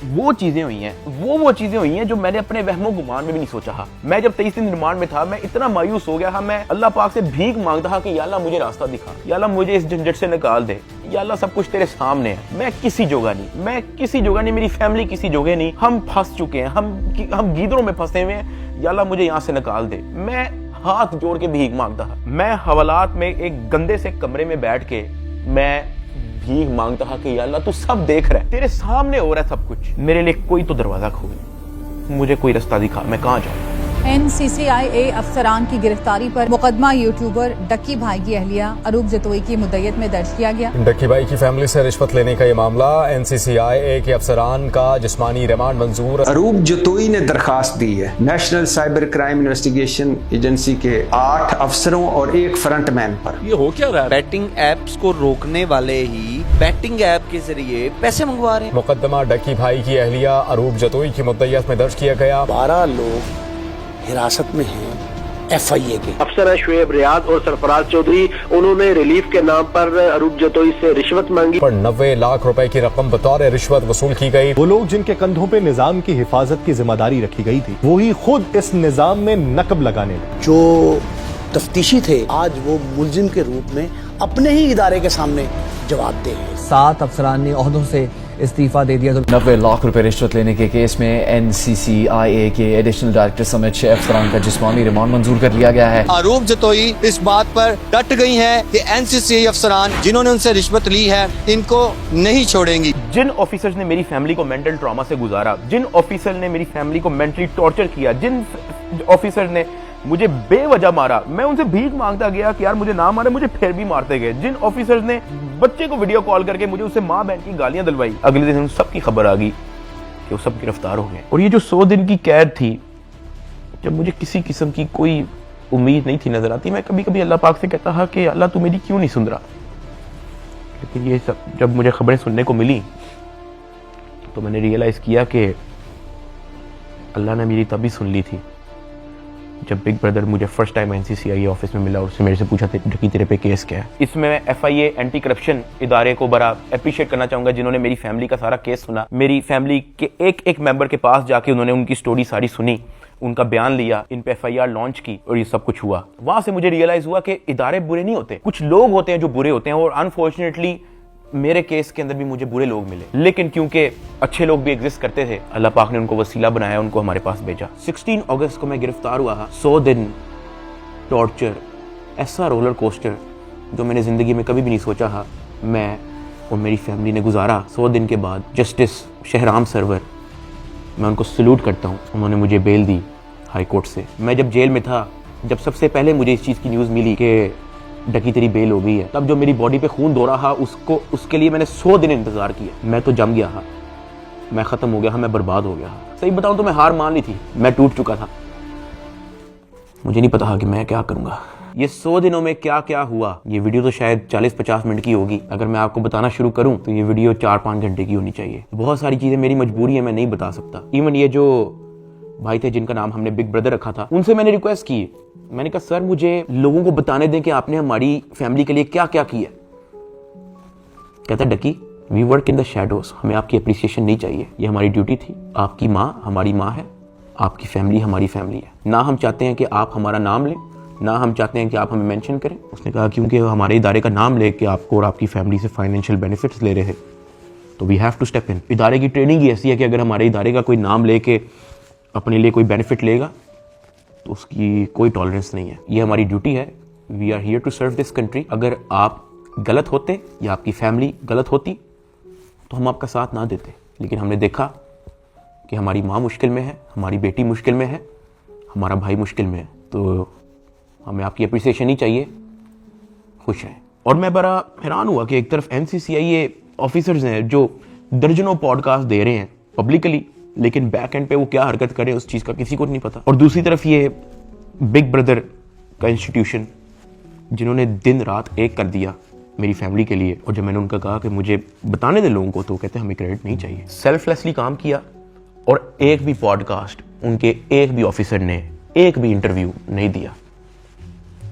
वो चीजें हुई हैं, वो चीजें हुई हैं जो मैंने अपने वहमो गुमान में भी नहीं सोचा था। मैं जब 23 दिन रिमांड में था, मैं इतना मायूस हो गया था, मैं अल्लाह पाक से भीख मांगता था कि या अल्लाह मुझे रास्ता दिखा, या अल्लाह मुझे इस झंझट से निकाल दे, या अल्लाह सब कुछ तेरे सामने है, मैं किसी जोगा नहीं, मेरी फैमिली किसी जोगे नहीं, हम फंस चुके हैं, हम गीदरों में फंसे हुए हैं, या अल्लाह मुझे यहाँ से निकाल दे। मैं हाथ जोड़ के भीख मांगता था। मैं हवालात में एक गंदे से कमरे में बैठ के मैं भीख मांगता था कि या अल्लाह तू सब देख रहा है, तेरे सामने हो रहा है सब कुछ, मेरे लिए कोई तो दरवाजा खोल, मुझे कोई रास्ता दिखा, मैं कहाँ जाऊँ। NCCI अफसरान की गिरफ्तारी पर मुकदमा यूट्यूबर डक्की भाई की अहलिया अरूब जतोई की मुद्दत में दर्ज किया गया। डक्की भाई की फैमिली से रिश्वत लेने का ये मामला, NCCI के अफसरान का जिस्मानी रिमांड मंजूर। अरूब जतोई ने दरखास्त दी है national cyber crime investigation agency के 8 अफसरों और 1 फ्रंटमैन पर। ये हो क्या रहा है? बैटिंग एप्स को रोकने वाले ही बैटिंग ऐप के जरिए पैसे मंगवा रहे हैं। मुकदमा डक्की भाई की अहलिया अरूब जतोई की मुद्दत में दर्ज किया गया। 12 लोग हिरासत में हैं FIA के। अफसर शुएब रियाद और सरफराज चौधरी, उन्होंने रिलीफ के नाम पर अरूब जतोई से रिश्वत मांगी। पर 90 लाख रुपए की रकम बतौर रिश्वत वसूल की गई। वो लोग जिनके कंधों पे निजाम की हिफाजत की जिम्मेदारी रखी गई थी, वही खुद इस निजाम में नकब लगाने लगे। जो तफ्तीशी थे आज वो मुलजिम के रूप में अपने ही इदारे के सामने जवाब दे हैं। 7 अफसरान ने ओहदों से इस्तीफा दे दिया। 90 लाख रुपए रिश्वत लेने के केस में NCCI के एडिशनल डायरेक्टर समेत 6 अफसरान का जिस्मानी रिमांड मंजूर कर लिया गया है। अरूब जतोई इस बात पर डट गई हैं कि NCCI अफसरान जिन्होंने उनसे रिश्वत ली है इनको नहीं छोड़ेंगी। जिन ऑफिसर्स ने मेरी फैमिली को मेंटल ट्रॉमा से गुजारा, जिन ऑफिसर ने मेरी फैमिली को मेंटली टॉर्चर किया, जिन ऑफिसर ने मुझे बेवजह मारा, मैं उनसे भीख मांगता गया कि यार मुझे ना मारे, मुझे फिर भी मारते गए। जिन ऑफिसर्स ने बच्चे को वीडियो कॉल करके मुझे उससे माँ बहन की गालियां दिलवाई, अगले दिन उन सब की खबर आ गई कि वो सब गिरफ्तार हो गए। और ये जो 100 दिन की कैद थी, जब मुझे किसी किस्म की कोई उम्मीद नहीं थी नजर आती, मैं कभी कभी अल्लाह पाक से कहता था कि अल्लाह तू मेरी क्यों नहीं सुन रहा। लेकिन ये सब जब मुझे खबरें सुनने को मिली तो मैंने रियलाइज किया कि अल्लाह ने मेरी तभी सुन ली थी जब बिग ब्रदर मुझे फर्स्ट टाइम NCCI ऑफिस में मिला और उसने मेरे से पूछा कि तेरे पे केस क्या है। इसमें मैं FIA एंटी करप्शन इदारे को बड़ा अप्रिशिएट करना चाहूंगा, जिन्होंने मेरी फैमिली का सारा केस सुना, मेरी फैमिली के एक मेंबर के पास जाके उन्होंने उनकी स्टोरी सारी सुनी उनका बयान लिया, इन पे FIR लॉन्च की और ये सब कुछ हुआ। वहां से मुझे रियलाइज हुआ कि इदारे बुरे नहीं होते, कुछ लोग होते हैं जो बुरे होते हैं। और अनफॉर्चुनेटली मेरे केस के अंदर भी मुझे बुरे लोग मिले, लेकिन क्योंकि अच्छे लोग भी एग्जिस्ट करते थे, अल्लाह पाक ने उनको वसीला बनाया, उनको हमारे पास भेजा। 16 अगस्त को मैं गिरफ्तार हुआ। 100 दिन टॉर्चर, ऐसा रोलर कोस्टर जो मैंने जिंदगी में कभी भी नहीं सोचा था मैं और मेरी फैमिली ने गुजारा। 100 दिन के बाद जस्टिस शहराम सरवर, मैं उनको सल्यूट करता हूँ, उन्होंने मुझे बेल दी हाई कोर्ट से। मैं जब जेल में था, जब सबसे पहले मुझे इस चीज़ की न्यूज़ मिली कि डकी तेरी बेल हो गई है, तब जो मेरी बॉडी पे खून दौड़ा था उसके लिए मैंने 100 दिन इंतजार किया। मैं तो जम गया था, मैं ख़त्म हो गया था, मैं बर्बाद हो गया था। सही बताऊँ तो मैं हार मान ली थी, मैं टूट चुका था। मुझे नहीं पता था कि मैं क्या करूँगा। ये 100 दिनों में क्या क्या हुआ, ये वीडियो तो शायद 40-50 मिनट की होगी। अगर मैं आपको बताना शुरू करूं तो ये वीडियो 4-5 घंटे की होनी चाहिए। बहुत सारी चीजें मेरी मजबूरी है, मैं नहीं बता सकता। इवन ये जो भाई थे जिनका नाम हमने बिग ब्रदर रखा था, उनसे मैंने रिक्वेस्ट की, मैंने कहा सर मुझे लोगों को बताने दें कि आपने हमारी फैमिली के लिए क्या क्या किया। कहता डकी, we work in the shadows, हमें आपकी अप्रिसिएशन नहीं चाहिए, ये हमारी ड्यूटी थी। आपकी माँ हमारी माँ है, आपकी फैमिली हमारी फैमिली है। ना हम चाहते हैं कि आप हमारा नाम लें, ना हम चाहते हैं कि आप हमें मेंशन करें। उसने कहा क्योंकि हमारे इदारे का नाम लेके आपको और आपकी फैमिली से फाइनेंशियल बेनिफिट्स ले रहे हैं, तो we have to step in. इदारे की ट्रेनिंग ही ऐसी है कि अगर हमारे इदारे का कोई नाम लेके अपने लिए कोई बेनिफिट लेगा तो उसकी कोई टॉलरेंस नहीं है। ये हमारी ड्यूटी है, we are here to serve this country. अगर आप गलत होते या आपकी फैमिली गलत होती तो हम आपका साथ ना देते, लेकिन हमने देखा कि हमारी माँ मुश्किल में है, हमारी बेटी मुश्किल में है, हमारा भाई मुश्किल में है, तो हमें आपकी अप्रिसिएशन ही चाहिए। खुश रहें। और मैं बड़ा हैरान हुआ कि एक तरफ NCCI ऑफिसर्स हैं जो दर्जनों पॉडकास्ट दे रहे हैं पब्लिकली, लेकिन बैक एंड पे वो क्या हरकत करें उस चीज़ का किसी को नहीं पता। और दूसरी तरफ ये बिग ब्रदर का इंस्टीट्यूशन जिन्होंने दिन रात एक कर दिया मेरी फैमिली के लिए। और जब मैंने उनका कहा कि मुझे बताने दे लोगों को, तो कहते हमें क्रेडिट नहीं चाहिए। सेल्फलेसली काम किया और एक भी पॉडकास्ट, उनके एक भी ऑफिसर ने एक भी इंटरव्यू नहीं दिया,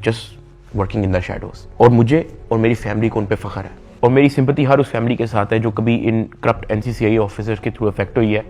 just working in the shadows. और मुझे और मेरी फैमिली को उन पे फख्र है। और मेरी सिंपैथी हर उस फैमिली के साथ है जो कभी इन करप्ट NCCI ऑफिसर्स के थ्रू अफेक्ट हुई है।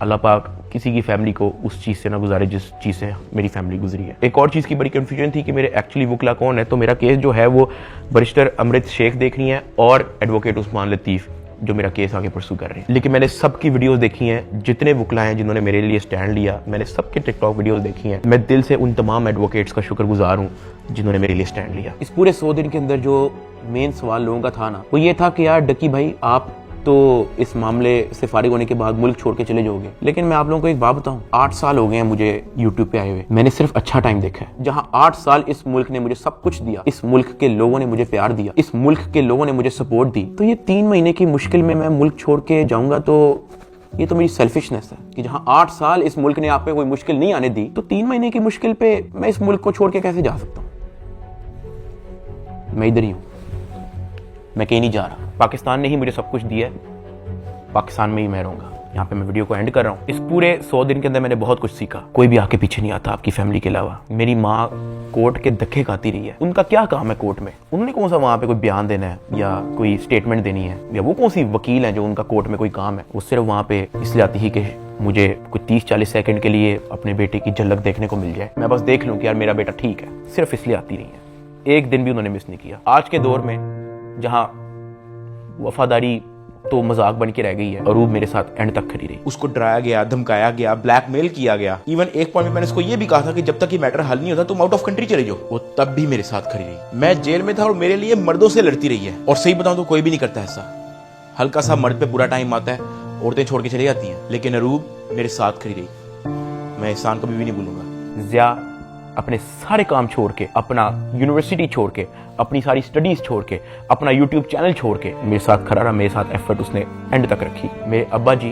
अल्लाह पाक किसी की फैमिली को उस चीज़ से ना गुजारे जिस चीज़ से मेरी फैमिली गुजरी है। एक और चीज़ की बड़ी कन्फ्यूजन थी कि मेरे एक्चुअली वकला कौन है। तो मेरा केस जो है वो बैरिस्टर अमृत शेख देख रही हैं और एडवोकेट उस्मान लतीफ़ जो मेरा केस आगे परसू कर रहे हैं। लेकिन मैंने सबकी वीडियोस देखी हैं, जितने वकला हैं जिन्होंने मेरे लिए स्टैंड लिया, मैंने सबके टिकटॉक वीडियोस देखी हैं। मैं दिल से उन तमाम एडवोकेट्स का शुक्रगुजार हूँ जिन्होंने मेरे लिए स्टैंड लिया। इस पूरे 100 दिन के अंदर जो मेन सवाल लोगों का था ना, वो ये था कि यार डकी भाई आप तो इस मामले से फारिग होने के बाद मुल्क छोड़ के चले जाओगे। लेकिन मैं आप लोगों को एक बात बताऊं, 8 साल हो गए हैं मुझे यूट्यूब पे आए हुए। मैंने सिर्फ अच्छा टाइम देखा है। जहां 8 साल इस मुल्क ने मुझे सब कुछ दिया, इस मुल्क के लोगों ने मुझे प्यार दिया, इस मुल्क के लोगों ने मुझे सपोर्ट दी, तो ये 3 महीने की मुश्किल में मैं मुल्क छोड़ के जाऊंगा तो ये तो मेरी सेल्फिशनेस है कि जहां 8 साल इस मुल्क ने आप पे कोई मुश्किल नहीं आने दी, तो 3 महीने की मुश्किल पे मैं इस मुल्क को छोड़ के कैसे जा सकता हूं। मैं इधर ही हूं, मैं कहीं नहीं जा रहा। पाकिस्तान ने ही मुझे सब कुछ दिया है, पाकिस्तान में ही मैं रहूंगा। यहाँ पे मैं वीडियो को एंड कर रहा हूँ। इस पूरे 100 दिन के अंदर मैंने बहुत कुछ सीखा। कोई भी आके पीछे नहीं आता आपकी फैमिली के अलावा। मेरी माँ कोर्ट के धक्के खाती रही है। उनका क्या काम है कोर्ट में? उन्होंने कौन सा वहाँ पे कोई बयान देना है या कोई स्टेटमेंट देनी है, या वो कौन सी वकील है जो उनका कोर्ट में कोई काम है? वो सिर्फ वहाँ पे इसलिए आती ही कि मुझे कुछ 30-40 सेकंड के लिए अपने बेटे की झलक देखने को मिल जाए, मैं बस देख लूँ कि यार मेरा बेटा ठीक है। सिर्फ इसलिए आती रही है। एक दिन भी उन्होंने मिस नहीं किया। आज के दौर में जहाँ वफादारी तो मजाक बन के रह गई है, अरूब मेरे साथ एंड तक खड़ी रही। उसको डराया गया, धमकाया गया, ब्लैकमेल किया गया। इवन एक पॉइंट में मैंने उसको ये भी कहा था कि जब तक ये मैटर हल नहीं होता तुम आउट ऑफ कंट्री चले जाओ। वो तब भी मेरे साथ खड़ी रही। मैं जेल में था और मेरे लिए मर्दों से लड़ती रही है। और सही बताऊं तो कोई भी नहीं करता ऐसा। हल्का सा मर्द पे बुरा टाइम आता है, औरतें छोड़ के चली जाती हैं, लेकिन अरूब मेरे साथ खड़ी रही। मैं एहसान कभी भी नहीं भूलूंगा। ज़िया अपने सारे काम छोड़ के, अपना यूनिवर्सिटी छोड़ के, अपनी सारी स्टडीज छोड़ के, अपना यूट्यूब चैनल छोड़ के मेरे साथ खड़ा रहा। मेरे साथ एफर्ट उसने एंड तक रखी। मेरे अब्बा जी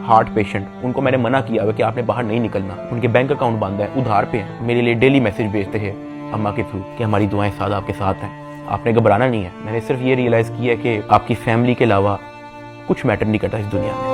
हार्ट पेशेंट, उनको मैंने मना किया हुआ कि आपने बाहर नहीं निकलना। उनके बैंक अकाउंट बंद है, उधार पे हैं। मेरे लिए डेली मैसेज भेजते हैं अम्मा के थ्रू कि हमारी दुआएं सदा आपके साथ हैं, आपने घबराना नहीं है। मैंने सिर्फ ये रियलाइज़ किया कि आपकी फैमिली के अलावा कुछ मैटर नहीं करता इस दुनिया में।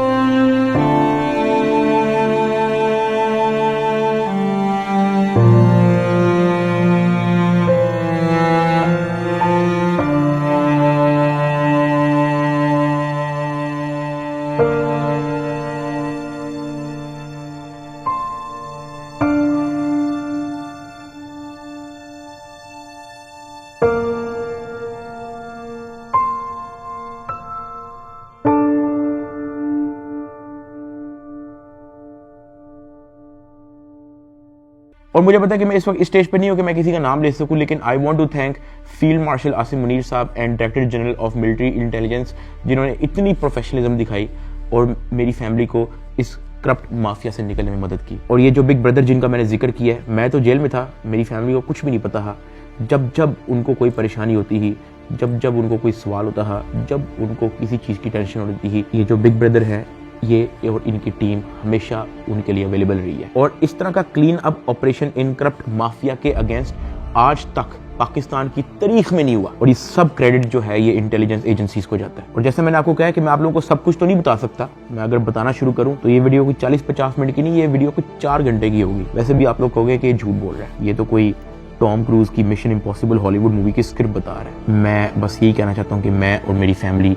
और मुझे पता है कि मैं इस वक्त स्टेज पे नहीं हूँ कि मैं किसी का नाम ले सकूँ, लेकिन I want to thank field marshal Asim Munir साहब and director general of military intelligence, जिन्होंने इतनी प्रोफेशनलिज्म दिखाई और मेरी फैमिली को इस करप्ट माफिया से निकलने में मदद की। और ये जो बिग ब्रदर जिनका मैंने जिक्र किया है, मैं तो जेल में था, मेरी फैमिली को कुछ भी नहीं पता था। जब जब उनको कोई परेशानी होती ही, जब जब उनको कोई सवाल होता था, जब उनको किसी चीज़ की टेंशन होती ही, ये जो बिग ब्रदर है ये और इनकी टीम हमेशा उनके लिए अवेलेबल रही है। और इस तरह का clean up operation in corrupt mafia के अगेंस्ट आज तक पाकिस्तान की तारीख में नहीं हुआ। और ये सब क्रेडिट जो है ये इंटेलिजेंस एजेंसीज को जाता है। और जैसे मैंने आपको कहा कि मैं आप लोगों को सब कुछ तो नहीं बता सकता, मैं अगर बताना शुरू करूं तो ये वीडियो कोई 40-50 मिनट की नहीं, ये वीडियो कुछ 4 घंटे की होगी। वैसे भी आप लोग कहोगे कि झूठ बोल रहा है, ये तो कोई टॉम क्रूज की मिशन इम्पॉसिबल हॉलीवुड मूवी की स्क्रिप्ट बता रहा है। मैं बस यही कहना चाहता हूँ कि मैं और मेरी फैमिली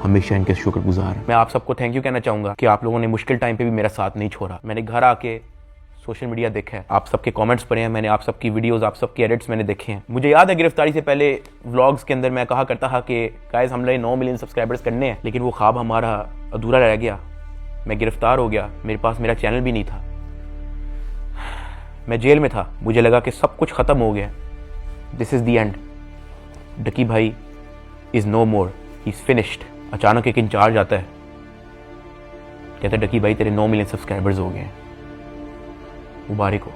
हमेशा इनके शुक्रगुजार है। मैं आप सबको थैंक यू कहना चाहूंगा कि आप लोगों ने मुश्किल टाइम पे भी मेरा साथ नहीं छोड़ा। मैंने घर आके सोशल मीडिया देखा है, आप सबके कमेंट्स पढ़े हैं, मैंने आप सबकी वीडियोस, आप सबके एडिट्स मैंने देखे हैं। मुझे याद है गिरफ्तारी से पहले व्लॉग्स के अंदर मैं कहा करता था कि गाइस हमने 9 मिलियन सब्सक्राइबर्स करने हैं, लेकिन वो ख्वाब हमारा अधूरा रह गया। मैं गिरफ्तार हो गया, मेरे पास मेरा चैनल भी नहीं था, मैं जेल में था, मुझे लगा कि सब कुछ खत्म हो गया, this is the end, Ducky भाई is no more, he is finished. अचानक एक इंचार्ज आता है, कहते डकी भाई तेरे 9 मिलियन सब्सक्राइबर्स हो गए हैं, मुबारक हो।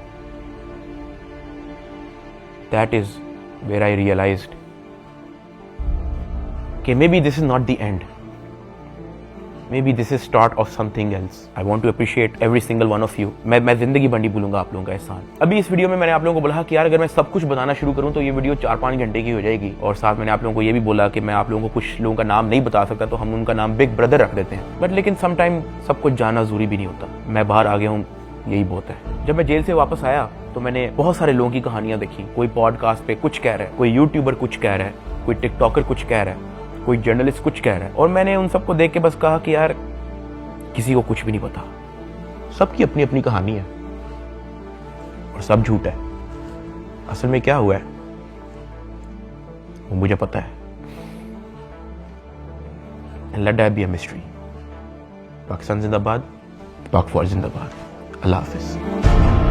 That is where I realised कि maybe this is not the end, maybe this is start of something else. I want to appreciate every single one of you. मैं जिंदगी भर नहीं भूलूंगा आप लोगों का एहसान। अभी इस वीडियो में मैंने आप लोगों को बोला कि यार अगर मैं सब कुछ बताना शुरू करूं तो ये वीडियो 4-5 घंटे की हो जाएगी। और साथ मैंने आप लोगों को ये भी बोला कि मैं आप लोगों को कुछ लोगों का नाम नहीं बता सकता, तो हम उनका नाम बिग ब्रदर रख देते हैं। बट लेकिन समटाइम सब कुछ जानना जरूरी भी नहीं होता। मैं बाहर आ गया हूँ, यही बहुत है। जब मैं जेल से वापस आया तो मैंने बहुत सारे लोगों की कहानियां देखी। कोई पॉडकास्ट पे कुछ कह रहा है, कोई यूट्यूबर कुछ कह रहा है, कोई टिकटॉकर कुछ कह रहा है, कोई जर्नलिस्ट कुछ कह रहा है। और मैंने उन सबको देख के बस कहा कि यार किसी को कुछ भी नहीं पता, सबकी अपनी अपनी कहानी है और सब झूठ है। असल में क्या हुआ है वो मुझे पता है। Let that be a mystery. Pakistan जिंदाबाद, पाक फौज जिंदाबाद। अल्लाह हाफिज।